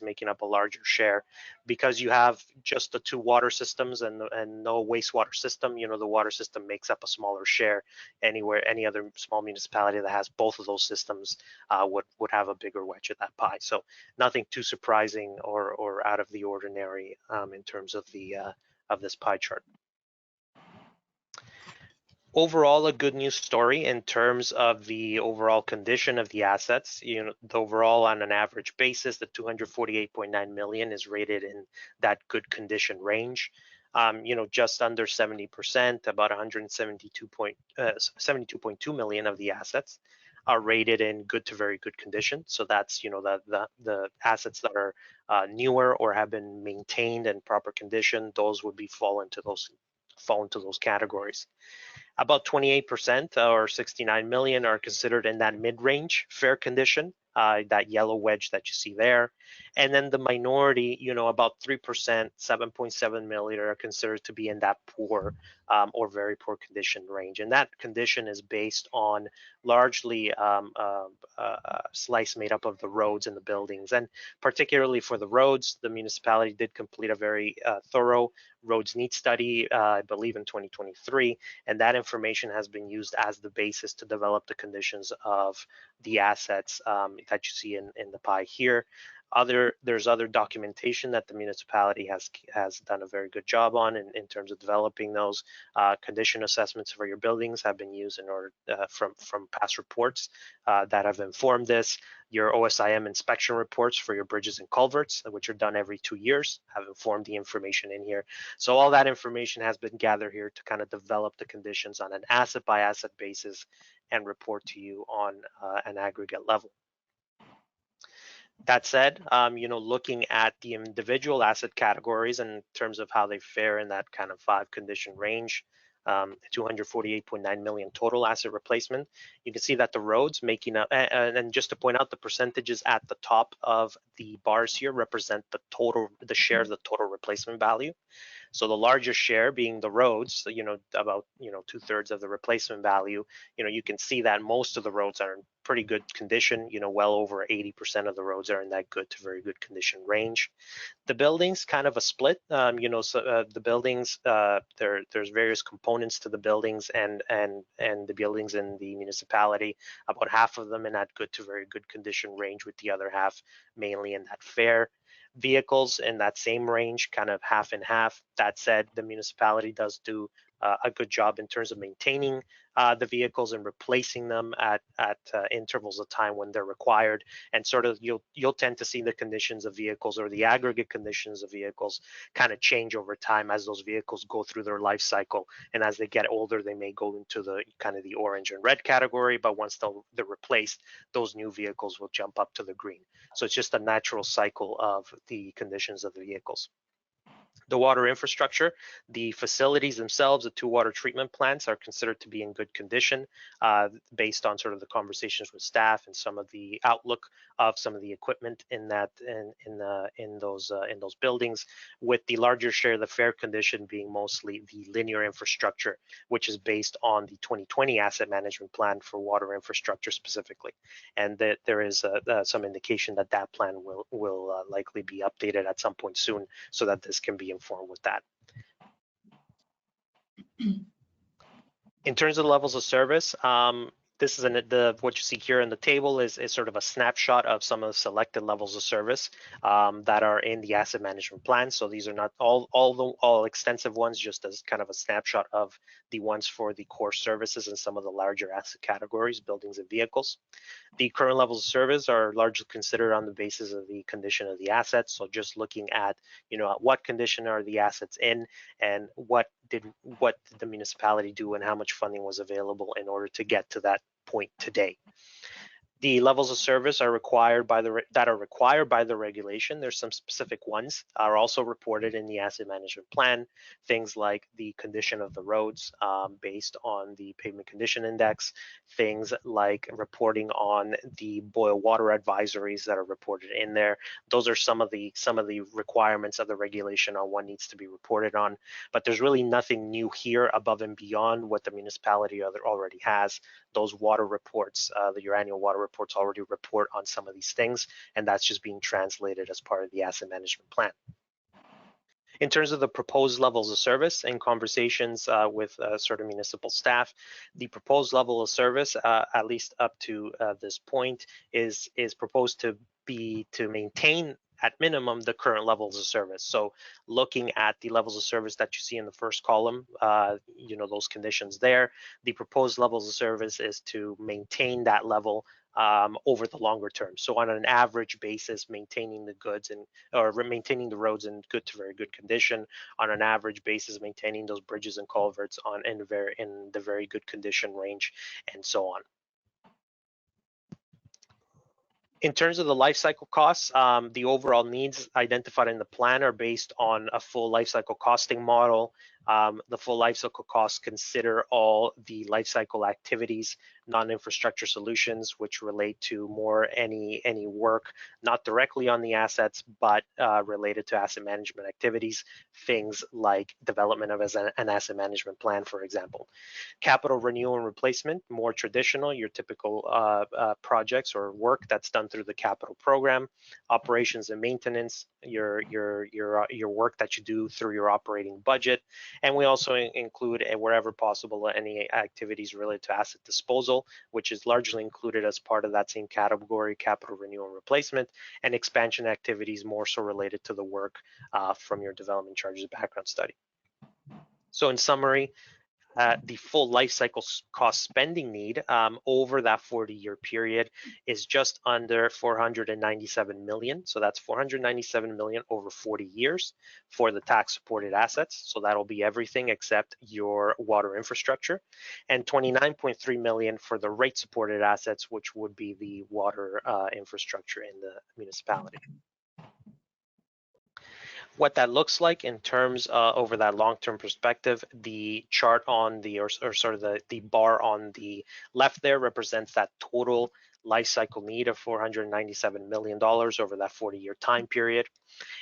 making up a larger share, because you have just the two water systems and no wastewater system. The water system makes up a smaller share. Any other small municipality that has both of those systems would have a bigger wedge at that pie. So nothing too surprising or out of the ordinary in terms of this pie chart. Overall, a good news story in terms of the overall condition of the assets. The overall, on an average basis, the 248.9 million is rated in that good condition range. Just under 70%, about 72.2 million of the assets are rated in good to very good condition. So that's the assets that are newer or have been maintained in proper condition. Those would fall into those categories. About 28% or 69 million are considered in that mid-range fair condition, that yellow wedge that you see there. And then the minority, about 3%, 7.7 million are considered to be in that poor or very poor condition range. And that condition is based on largely a slice made up of the roads and the buildings. And particularly for the roads, the municipality did complete a very thorough roads need study, I believe in 2023, and that information has been used as the basis to develop the conditions of the assets that you see in the pie here. There's other documentation that the municipality has done a very good job on in terms of developing those. Condition assessments for your buildings have been used in order from past reports that have informed this. Your OSIM inspection reports for your bridges and culverts, which are done every 2 years, have informed the information in here. So all that information has been gathered here to kind of develop the conditions on an asset by asset basis and report to you on an aggregate level. That said, looking at the individual asset categories in terms of how they fare in that kind of 5 condition range, 248.9 million total asset replacement, you can see that the roads making up, and just to point out, the percentages at the top of the bars here represent the share of the total replacement value. So the largest share being the roads, about 2/3 of the replacement value. You can see that most of the roads are in pretty good condition. Well over 80% of the roads are in that good to very good condition range. The buildings, kind of a split. The buildings, there's various components to the buildings and the buildings in the municipality. About half of them in that good to very good condition range, with the other half mainly in that fair. Vehicles in that same range, kind of half and half. That said, the municipality does do a good job in terms of maintaining the vehicles and replacing them at intervals of time when they're required. And sort of you'll tend to see the conditions of vehicles, or the aggregate conditions of vehicles, kind of change over time as those vehicles go through their life cycle. And as they get older, they may go into the kind of the orange and red category, but once they're replaced, those new vehicles will jump up to the green. So it's just a natural cycle of the conditions of the vehicles. The water infrastructure, the facilities themselves, the 2 water treatment plants are considered to be in good condition based on sort of the conversations with staff and some of the outlook of some of the equipment in those buildings, with the larger share of the fair condition being mostly the linear infrastructure, which is based on the 2020 asset management plan for water infrastructure specifically. And that there is some indication that plan will likely be updated at some point soon, so that this can be informed with that. In terms of the levels of service, this is what you see here in the table is sort of a snapshot of some of the selected levels of service that are in the asset management plan. So these are not all extensive ones, just as kind of a snapshot of the ones for the core services and some of the larger asset categories, buildings and vehicles. The current levels of service are largely considered on the basis of the condition of the assets. So just looking at, what condition are the assets in, and what did the municipality do, and how much funding was available in order to get to that point today. The levels of service are required by the regulation. There's some specific ones are also reported in the asset management plan. Things like the condition of the roads based on the pavement condition index. Things like reporting on the boil water advisories that are reported in there. Those are some of the requirements of the regulation on what needs to be reported on. But there's really nothing new here above and beyond what the municipality already has. Those water reports, your annual water reports already report on some of these things, and that's just being translated as part of the asset management plan. In terms of the proposed levels of service and conversations with certain municipal staff, the proposed level of service, at least up to this point, is proposed to maintain at minimum the current levels of service. So looking at the levels of service that you see in the first column, those conditions there, the proposed levels of service is to maintain that level over the longer term. So on an average basis, maintaining maintaining the roads in good to very good condition. On an average basis, maintaining those bridges and culverts in the very good condition range, and so on. In terms of the life cycle costs, the overall needs identified in the plan are based on a full life cycle costing model. The full life cycle costs consider all the life cycle activities, non-infrastructure solutions, which relate to more any work not directly on the assets, but related to asset management activities, things like development of an asset management plan, for example. Capital renewal and replacement, more traditional, your typical projects or work that's done through the capital program. Operations and maintenance, your work that you do through your operating budget. And we also include, wherever possible, any activities related to asset disposal, which is largely included as part of that same category, capital renewal and replacement, and expansion activities more so related to the work from your development charges background study. So in summary, the full life cycle cost spending need over that 40-year period is just under 497 million. So that's 497 million over 40 years for the tax supported assets. So that'll be everything except your water infrastructure, and 29.3 million for the rate supported assets, which would be the water infrastructure in the municipality. What that looks like in terms over that long-term perspective, the chart on the, or sort of the bar on the left there represents that total life cycle need of $497 million over that 40-year time period.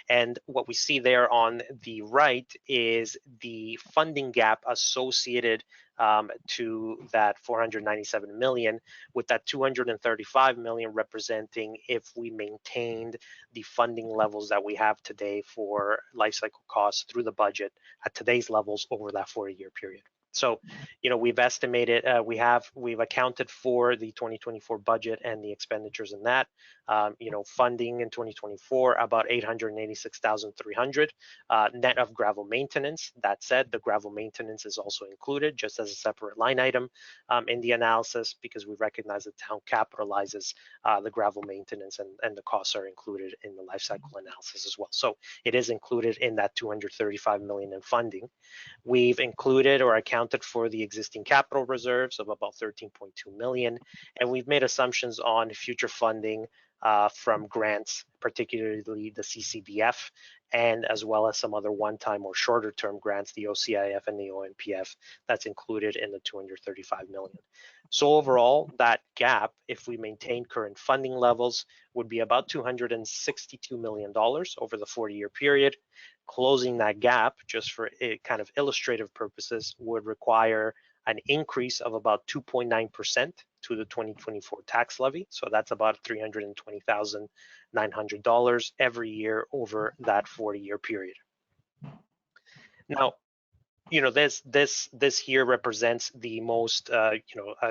And what we see there on the right is the funding gap associated to that 497 million, with that 235 million representing if we maintained the funding levels that we have today for life cycle costs through the budget at today's levels over that 40-year period. So, we've estimated, we've accounted for the 2024 budget and the expenditures in that. Funding in 2024, about 886,300 net of gravel maintenance. That said, the gravel maintenance is also included just as a separate line item in the analysis, because we recognize that town capitalizes the gravel maintenance, and the costs are included in the life cycle analysis as well. So it is included in that 235 million in funding. We've included or accounted for the existing capital reserves of about 13.2 million, and we've made assumptions on future funding from grants, particularly the CCBF, and as well as some other one-time or shorter term grants, the OCIF and the ONPF, that's included in the 235 million. So overall, that gap, if we maintain current funding levels, would be about $262 million over the 40-year period. Closing that gap, just for kind of illustrative purposes, would require an increase of about 2.9% to the 2024 tax levy. So that's about $320,900 every year over that 40-year period. Now, this here represents the most,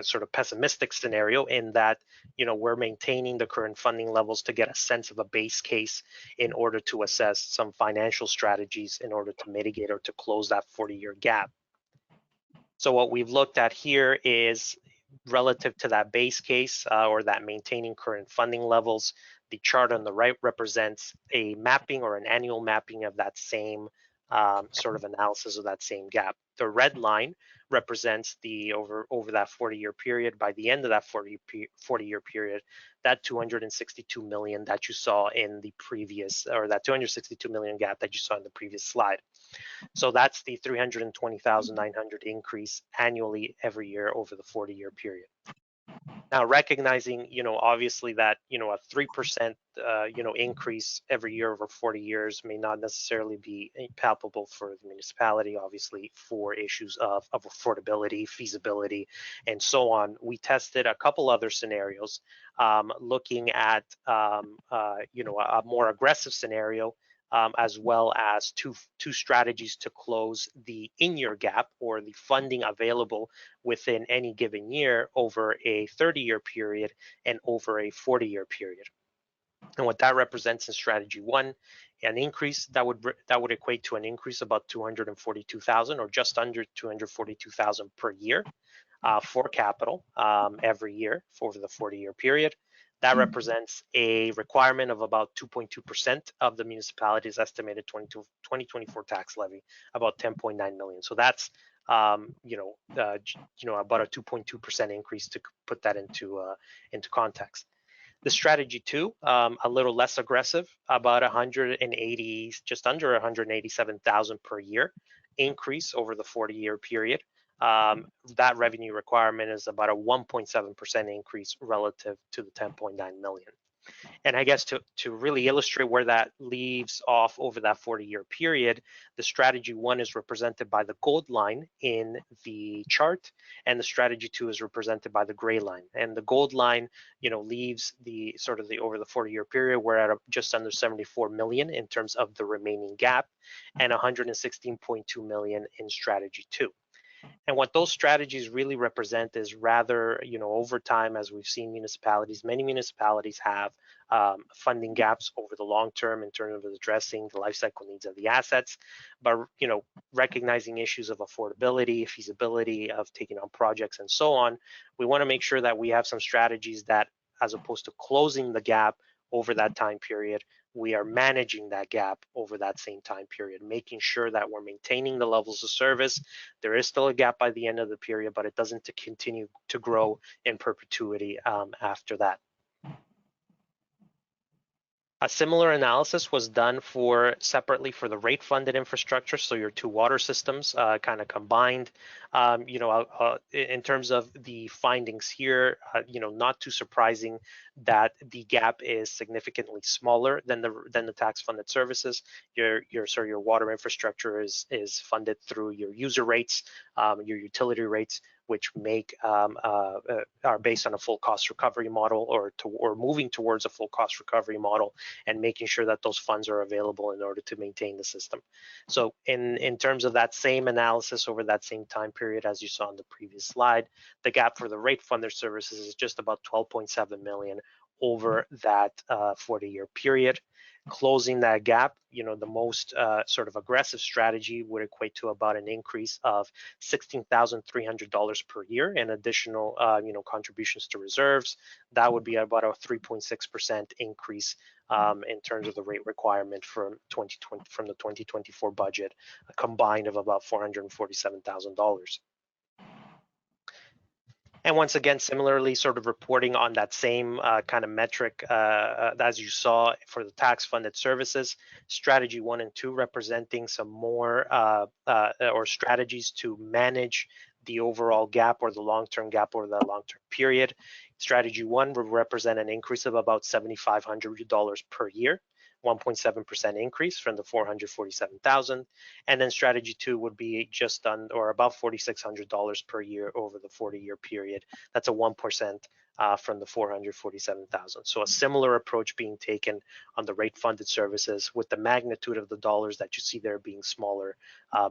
sort of pessimistic scenario, in that, we're maintaining the current funding levels to get a sense of a base case in order to assess some financial strategies in order to mitigate or to close that 40-year gap. So what we've looked at here is relative to that base case or that maintaining current funding levels. The chart on the right represents a mapping or an annual mapping of that same sort of analysis of that same gap. The red line represents the over that 40-year period. By the end of that 40-year period, that 262 million that you saw in the previous, or that 262 million gap that you saw in the previous slide. So that's the 320,900 increase annually every year over the 40-year period. Now, recognizing, obviously that, a 3%, increase every year over 40 years may not necessarily be palpable for the municipality, obviously for issues of affordability, feasibility, and so on. We tested a couple other scenarios, looking at, a more aggressive scenario, as well as two strategies to close the in-year gap, or the funding available within any given year over a 30-year period and over a 40-year period. And what that represents in strategy one, an increase that would equate to an increase about 242,000, or just under 242,000 per year for capital every year for the 40-year period. That represents a requirement of about 2.2% of the municipality's estimated 2024 tax levy, about 10.9 million. So that's about a 2.2% increase, to put that into context. The strategy two, a little less aggressive, about 180, just under 187,000 per year increase over the 40-year period. That revenue requirement is about a 1.7% increase relative to the 10.9 million. And I guess to really illustrate where that leaves off over that 40-year period, the strategy one is represented by the gold line in the chart, and the strategy two is represented by the gray line. And the gold line, leaves the sort of the over the 40-year period, we're at just under 74 million in terms of the remaining gap, and 116.2 million in strategy two. And what those strategies really represent is rather, over time, as we've seen many municipalities have funding gaps over the long term in terms of addressing the life cycle needs of the assets, but, recognizing issues of affordability, feasibility of taking on projects and so on, we want to make sure that we have some strategies that, as opposed to closing the gap over that time period, we are managing that gap over that same time period, making sure that we're maintaining the levels of service. There is still a gap by the end of the period, but it doesn't continue to grow in perpetuity after that. A similar analysis was done separately for the rate-funded infrastructure, so your two water systems kind of combined. In terms of the findings here, not too surprising that the gap is significantly smaller than the tax-funded services. Your water infrastructure is funded through your user rates, your utility rates, which are based on a full cost recovery model, or moving towards a full cost recovery model, and making sure that those funds are available in order to maintain the system. So in terms of that same analysis over that same time period, as you saw on the previous slide, the gap for the rate funded services is just about 12.7 million over that 40-year period. Closing that gap, the most sort of aggressive strategy would equate to about an increase of $16,300 per year in additional, contributions to reserves. That would be about a 3.6% increase in terms of the rate requirement from the 2024 budget, a combined of about $447,000. And once again, similarly, sort of reporting on that same kind of metric as you saw for the tax-funded services, strategy 1 and 2 representing some more or strategies to manage the overall gap, or the long-term gap over the long-term period. Strategy 1 would represent an increase of about $7,500 per year, 1.7% increase from the 447,000, and then strategy 2 would be just on or about $4,600 per year over the 40-year period. That's a 1% from the 447,000. So a similar approach being taken on the rate-funded services, with the magnitude of the dollars that you see there being smaller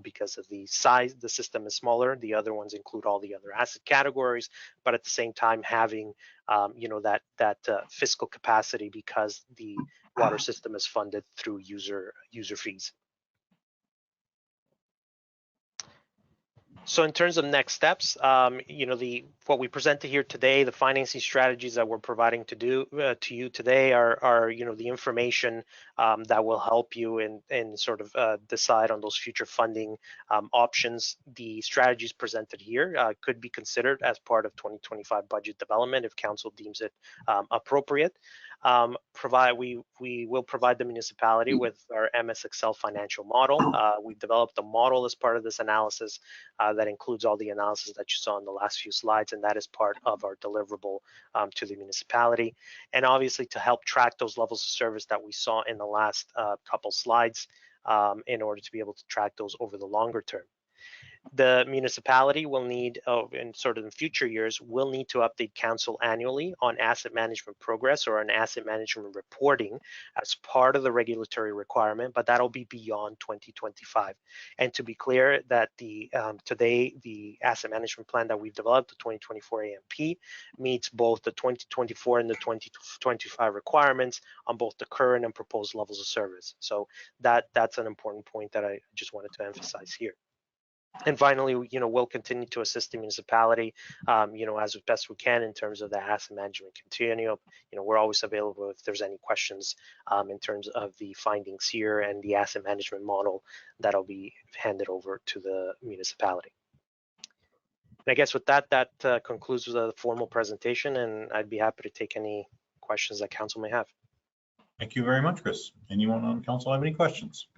because of the size. The system is smaller. The other ones include all the other asset categories, but at the same time having that fiscal capacity, because the water system is funded through user fees. So in terms of next steps, what we presented here today, the financing strategies that we're providing to you today are the information that will help you in sort of decide on those future funding options. The strategies presented here could be considered as part of 2025 budget development if council deems it appropriate. We will provide the municipality with our MS Excel financial model. We've developed a model as part of this analysis that includes all the analysis that you saw in the last few slides, and that is part of our deliverable to the municipality. And obviously to help track those levels of service that we saw in the last couple slides in order to be able to track those over the longer term. The municipality will need, in sort of in future years, will need to update council annually on asset management progress or on asset management reporting as part of the regulatory requirement, but that'll be beyond 2025. And to be clear, that today the asset management plan that we've developed, the 2024 AMP, meets both the 2024 and the 2025 requirements on both the current and proposed levels of service. So that's an important point that I just wanted to emphasize here. And finally, we'll continue to assist the municipality, as best we can in terms of the asset management continuum. We're always available if there's any questions in terms of the findings here and the asset management model that'll be handed over to the municipality. And I guess with that concludes the formal presentation, and I'd be happy to take any questions that council may have. Thank you very much, Chris. Anyone on council have any questions?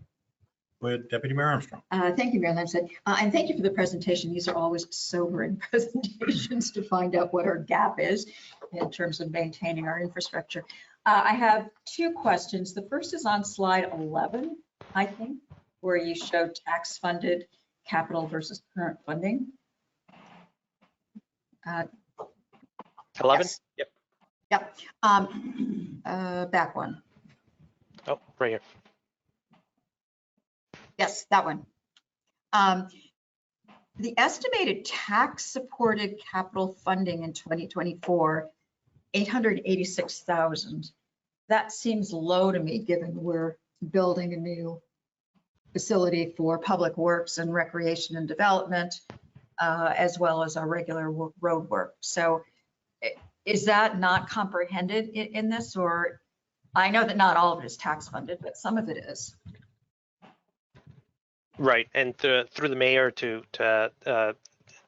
Go ahead, Deputy Mayor Armstrong. Thank you, Mayor Lamstead. And thank you for the presentation. These are always sobering presentations to find out what our gap is in terms of maintaining our infrastructure. I have two questions. The first is on slide 11, I think, where you show tax-funded capital versus current funding. 11? Yes. Yep. Yep. Back one. Oh, right here. Yes, that one. The estimated tax-supported capital funding in 2024, 886,000. That seems low to me, given we're building a new facility for public works and recreation and development, as well as our regular road work. So is that not comprehended in this? Or I know that not all of it is tax funded, but some of it is. Right, and through the mayor to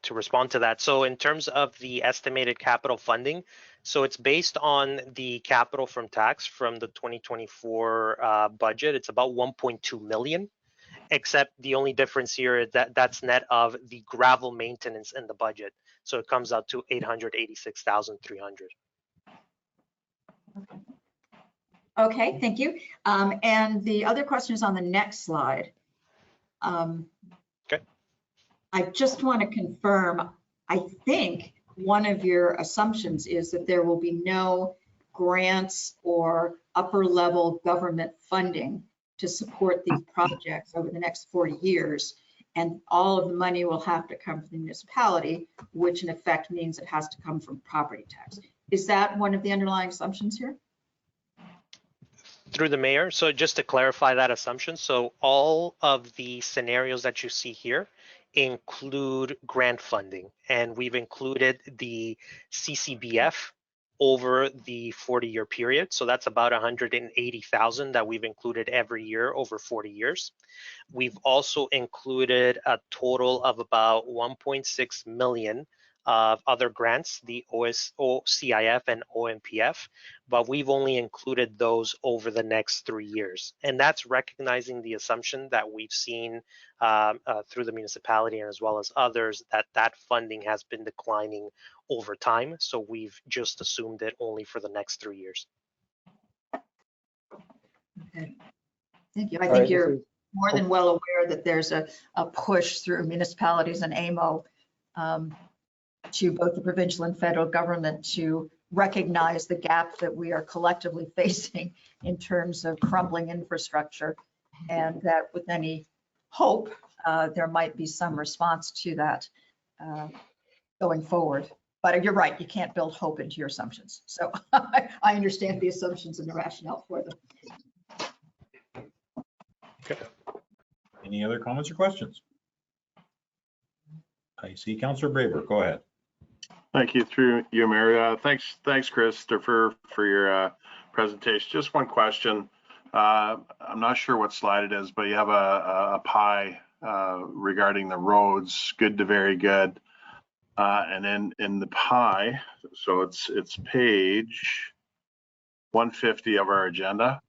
respond to that. So in terms of the estimated capital funding, so it's based on the capital from tax from the 2024 budget. It's about 1.2 million, except the only difference here is that's net of the gravel maintenance in the budget. So it comes out to 886,300. Okay, thank you. And the other question is on the next slide. Okay. I just want to confirm, I think one of your assumptions is that there will be no grants or upper level government funding to support these projects over the next 40 years. And all of the money will have to come from the municipality, which in effect means it has to come from property tax. Is that one of the underlying assumptions here? Through the mayor. So just to clarify that assumption, so all of the scenarios that you see here include grant funding, and we've included the CCBF over the 40-year period. So that's about 180,000 that we've included every year over 40 years. We've also included a total of about 1.6 million of other grants, the OCIF and OMPF, but we've only included those over the next 3 years. And that's recognizing the assumption that we've seen through the municipality and as well as others that funding has been declining over time. So we've just assumed it only for the next 3 years. Okay. Thank you. I think you're more than well aware that there's a push through municipalities and AMO to both the provincial and federal government to recognize the gap that we are collectively facing in terms of crumbling infrastructure, and that with any hope, there might be some response to that going forward. But you're right, you can't build hope into your assumptions. So I understand the assumptions and the rationale for them. Okay. Any other comments or questions? I see Councillor Braber, go ahead. Thank you, through you, Mayor. Thanks, Christopher, for your presentation. Just one question. I'm not sure what slide it is, but you have a pie regarding the roads, good to very good. And then in the pie, so it's page 150 of our agenda.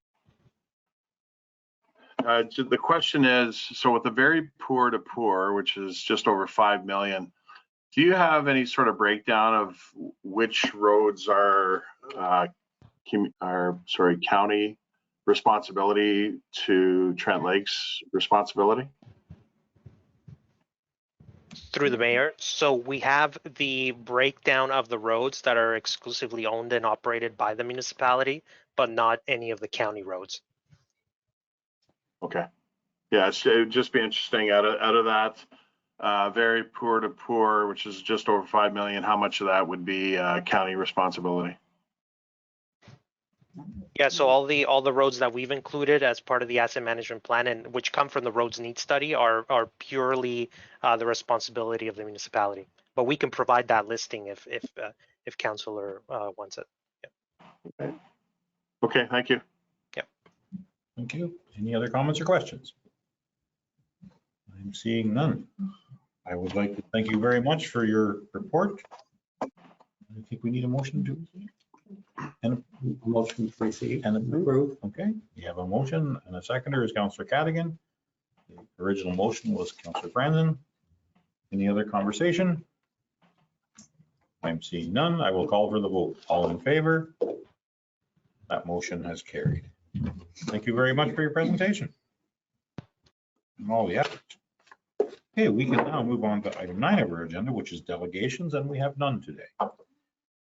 The question is, so with the very poor to poor, which is just over 5 million, do you have any sort of breakdown of which roads are county responsibility to Trent Lakes responsibility? Through the mayor. So we have the breakdown of the roads that are exclusively owned and operated by the municipality, but not any of the county roads. Okay. Yeah, it would just be interesting out of that very poor to poor, which is just over 5 million, how much of that would be county responsibility? Yeah, so all the roads that we've included as part of the asset management plan, and which come from the roads need study, are purely the responsibility of the municipality. But we can provide that listing if councilor wants it. Yeah. Okay, thank you. Yeah. Thank you. Any other comments or questions? I'm seeing none. I would like to thank you very much for your report. I think we need a motion to. And A motion to receive and and approve. approve. Okay, we have a motion and a seconder is Councillor Cadigan. The original motion was Councillor Brandon. Any other conversation? I'm seeing none. I will call for the vote. All in favor? That motion has carried. Thank you very much for your presentation. And all the effort. Okay, we can now move on to item 9 of our agenda, which is delegations, and we have none today.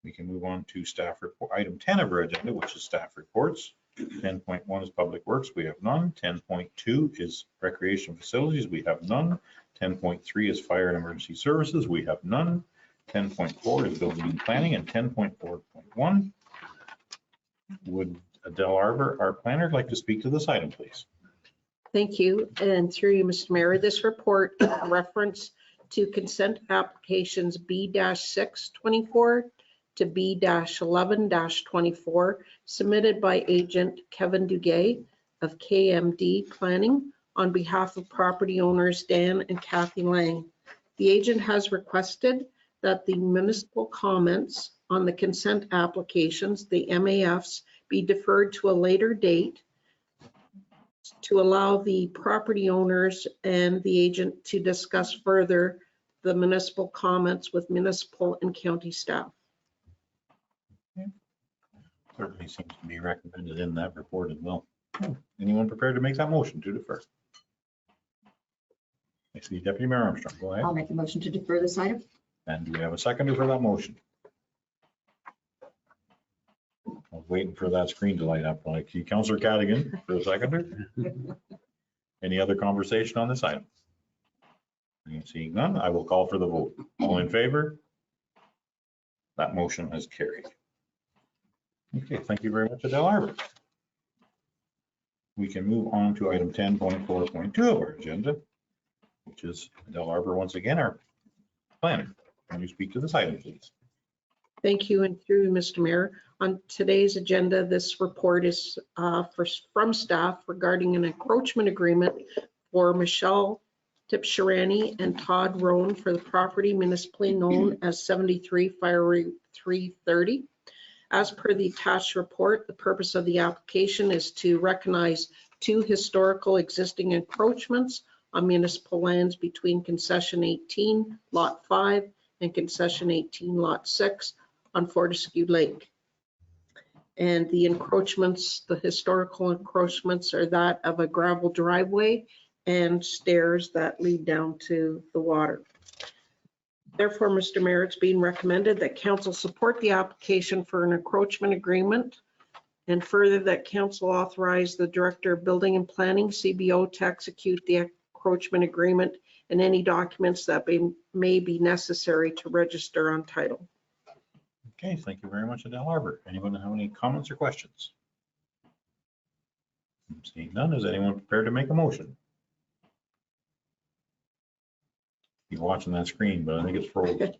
We can move on to staff report, item 10 of our agenda, which is staff reports. 10.1 is public works, we have none. 10.2 is recreation facilities, we have none. 10.3 is fire and emergency services, we have none. 10.4 is building and planning, and 10.4.1. Would Adele Arbor, our planner, like to speak to this item, please? Thank you. And through you, Mr. Mayor, this report is a reference to consent applications B-624 to B-11-24 submitted by agent Kevin Duguay of KMD Planning on behalf of property owners Dan and Kathy Lang. The agent has requested that the municipal comments on the consent applications, the MAFs, be deferred to a later date to allow the property owners and the agent to discuss further the municipal comments with municipal and county staff. Certainly seems to be recommended in that report as well. Anyone prepared to make that motion to defer? I see Deputy Mayor Armstrong, go ahead. I'll make the motion to defer this item. And do we have a seconder for that motion? I was waiting for that screen to light up. Like, Councillor Cadigan for the seconder. Any other conversation on this item? I'm seeing none. I will call for the vote. All in favor? That motion has carried. Okay, thank you very much, Adele Arbor. We can move on to item 10.4.2 of our agenda, which is Adele Arbor once again, our planner. Can you speak to this item, please? Thank you, and through you, Mr. Mayor. On today's agenda, this report is from staff regarding an encroachment agreement for Michelle Tipsharani and Todd Roan for the property municipally known as 73 Fire 330. As per the attached report, the purpose of the application is to recognize 2 historical existing encroachments on municipal lands between concession 18 lot 5 and concession 18 lot 6 on Fortescue Lake. And the encroachments, the historical encroachments, are that of a gravel driveway and stairs that lead down to the water. Therefore, Mr. Mayor, it's being recommended that council support the application for an encroachment agreement, and further that council authorize the Director of Building and Planning, CBO, to execute the encroachment agreement and any documents that may be necessary to register on title. Okay, thank you very much, Adele Arbor. Anyone have any comments or questions? I'm seeing none. Is anyone prepared to make a motion? You're watching that screen, but I think it's frozen.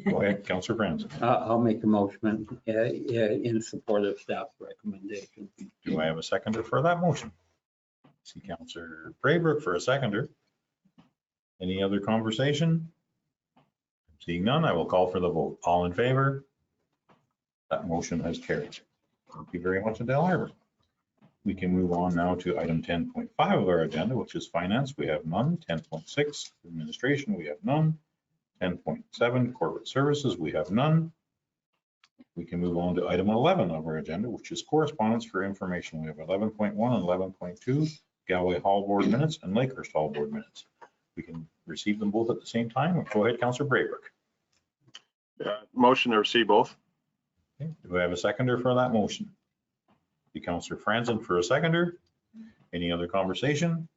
Go ahead, Councillor Franzen. I'll make a motion in support of staff's recommendation. Do I have a seconder for that motion? See Councillor Braybrook for a seconder. Any other conversation? Seeing none, I will call for the vote. All in favor? That motion has carried. Thank you very much, Adele Harbour. We can move on now to item 10.5 of our agenda, which is finance. We have none. 10.6, administration, we have none. 10.7, corporate services, we have none. We can move on to item 11 of our agenda, which is correspondence for information. We have 11.1 and 11.2, Galway Hall Board minutes and Lakehurst Hall Board minutes. We can receive them both at the same time. Go ahead, Councillor Braybrook. Motion to receive both. Okay, do I have a seconder for that motion? The Councillor Franzen for a seconder. Any other conversation?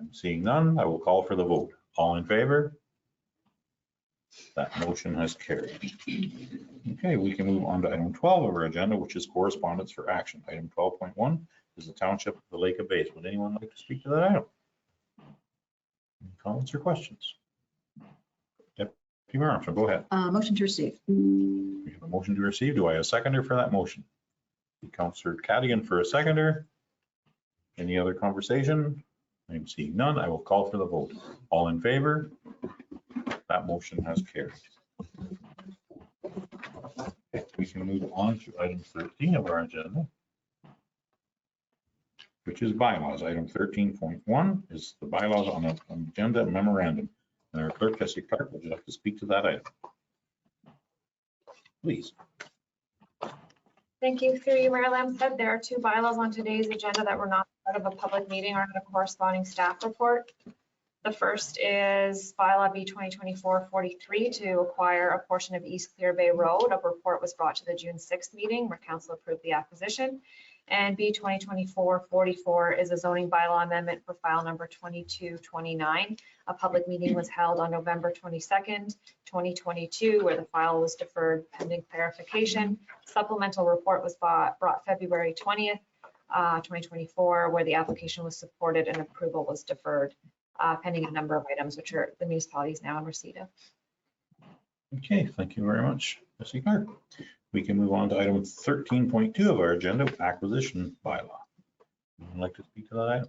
I'm seeing none. I will call for the vote. All in favor? That motion has carried. Okay, we can move on to item 12 of our agenda, which is correspondence for action. Item 12.1 is the Township of the Lake of Bays. Would anyone like to speak to that item? Any comments or questions? Deputy Mayor Armstrong, go ahead. Motion to receive. We have a motion to receive. Do I have a seconder for that motion? Councillor Cadigan for a seconder. Any other conversation? I'm seeing none. I will call for the vote. All in favor? That motion has carried. Okay, we can move on to item 13 of our agenda, which is bylaws. Item 13.1 is the bylaws on the agenda memorandum. And our clerk, Jesse Clark, would you like to speak to that item? Please. Thank you. Through you, Mayor Lamstead, there are two bylaws on today's agenda that were not part of a public meeting or in a corresponding staff report. The first is bylaw B 2024-43 to acquire a portion of East Clear Bay Road. A report was brought to the June 6th meeting where council approved the acquisition. And B 2024-44 is a zoning bylaw amendment for file number 2229. A public meeting was held on November 22nd, 2022, where the file was deferred pending clarification. Supplemental report was brought February 20th, 2024, where the application was supported and approval was deferred pending a number of items, which are the municipality is now in receipt of. Okay, thank you very much, Jesse Clark. We can move on to item 13.2 of our agenda, acquisition bylaw. Would you like to speak to that item?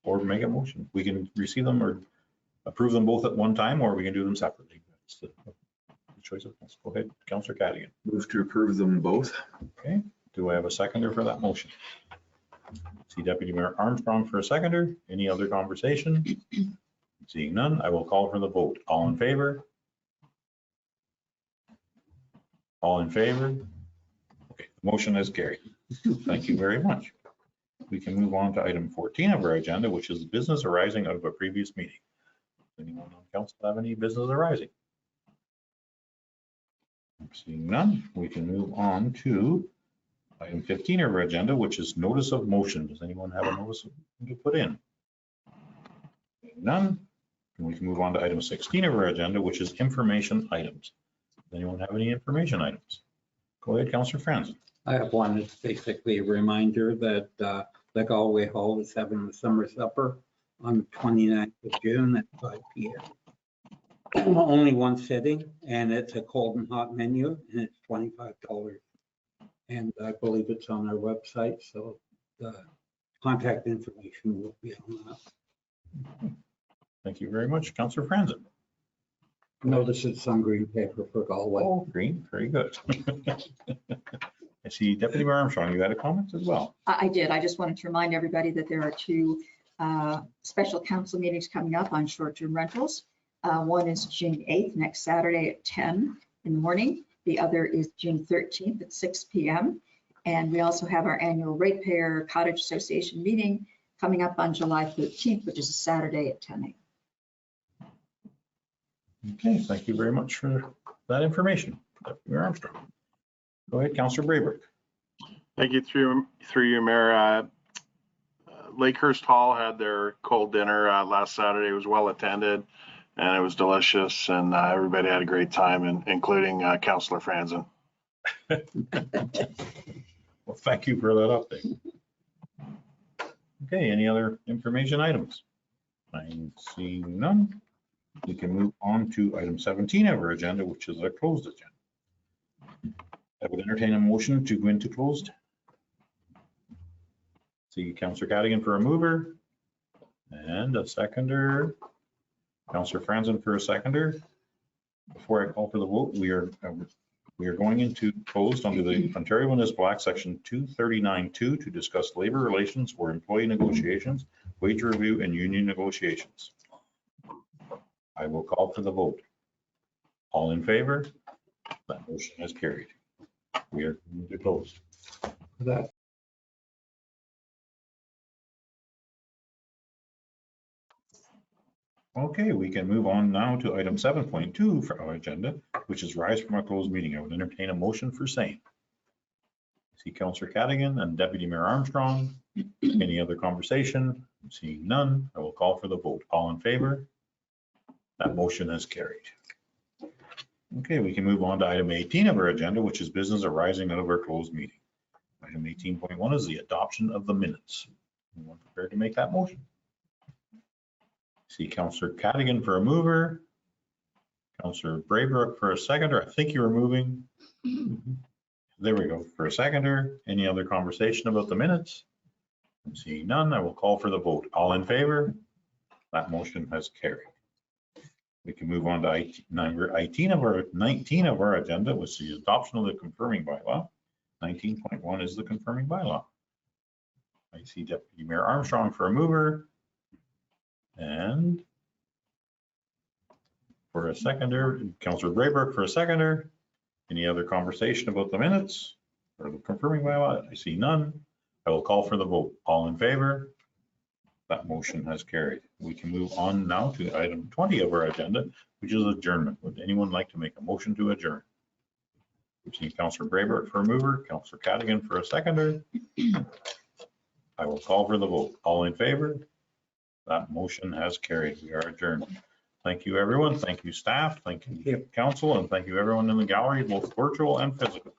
Or make a motion? We can receive them or approve them both at one time, or we can do them separately. That's the choice of us. Go ahead, Councillor Cadigan. Move to approve them both. Okay, do I have a seconder for that motion? See Deputy Mayor Armstrong for a seconder. Any other conversation? Seeing none, I will call for the vote. All in favor? All in favor? Okay, the motion is carried. Thank you very much. We can move on to item 14 of our agenda, which is business arising out of a previous meeting. Anyone on council have any business arising? I'm seeing none. We can move on to item 15 of our agenda, which is notice of motion. Does anyone have a notice to put in? None. And we can move on to item 16 of our agenda, which is information items. Does anyone have any information items? Go ahead, Councillor Franzen. I have one. It's basically a reminder that the Galway Hall is having the summer supper on the 29th of June at 5 p.m. Only one sitting, and it's a cold and hot menu, and it's $25. And I believe it's on our website, so the contact information will be on that. Thank you very much, Councillor Franzen. Notice it's on green paper for Galway. Oh, green, very good. I see Deputy Mayor Armstrong, you had a comment as well. I did. I just wanted to remind everybody that there are two special council meetings coming up on short-term rentals. One is June 8th, next Saturday at 10 in the morning. The other is June 13th at 6 p.m. And we also have our annual Ratepayer Cottage Association meeting coming up on July 13th, which is a Saturday at 10 a.m. Okay, thank you very much for that information, Deputy Mayor Armstrong. Go ahead, Councillor Braybrook. Thank you through you, Mayor. Lakehurst Hall had their cold dinner last Saturday. It was well attended and it was delicious and everybody had a great time, including Councillor Franzen. Well, thank you for that update. Okay, any other information items? I'm seeing none. We can move on to item 17 of our agenda, which is a closed agenda. I would entertain a motion to go into closed. See Councillor Cadigan for a mover and a seconder. Councillor Franzen for a seconder. Before I call for the vote, we are going into closed under the Ontario Municipal Act, Section 239(2) to discuss labor relations or employee negotiations, wage review, and union negotiations. I will call for the vote. All in favor? That motion is carried. We are going to close. That Okay, we can move on now to item 7.2 for our agenda, which is rise from a closed meeting. I would entertain a motion for same. See Councillor Cadigan and Deputy Mayor Armstrong. Any other conversation? Seeing none, I will call for the vote. All in favor? That motion is carried. Okay, we can move on to item 18 of our agenda, which is business arising out of our closed meeting. Item 18.1 is the adoption of the minutes. Anyone prepared to make that motion? See Councillor Cadigan for a mover. Councillor Braybrook for a seconder. I think you were moving. There we go, for a seconder. Any other conversation about the minutes? I'm seeing none. I will call for the vote. All in favor? That motion has carried. We can move on to 19 of our agenda, which is the adoption of the confirming bylaw. 19.1 is the confirming bylaw. I see Deputy Mayor Armstrong for a mover. And for a seconder, Councillor Braybrook for a seconder. Any other conversation about the minutes or the confirming bylaw? I see none. I will call for the vote. All in favor? That motion has carried. We can move on now to item 20 of our agenda, which is adjournment. Would anyone like to make a motion to adjourn? We've seen Councillor Braybrook for a mover, Councillor Cadigan for a seconder. I will call for the vote. All in favor? That motion has carried. We are adjourned. Thank you, everyone. Thank you, staff. Thank you, council, and thank you, everyone in the gallery, both virtual and physical.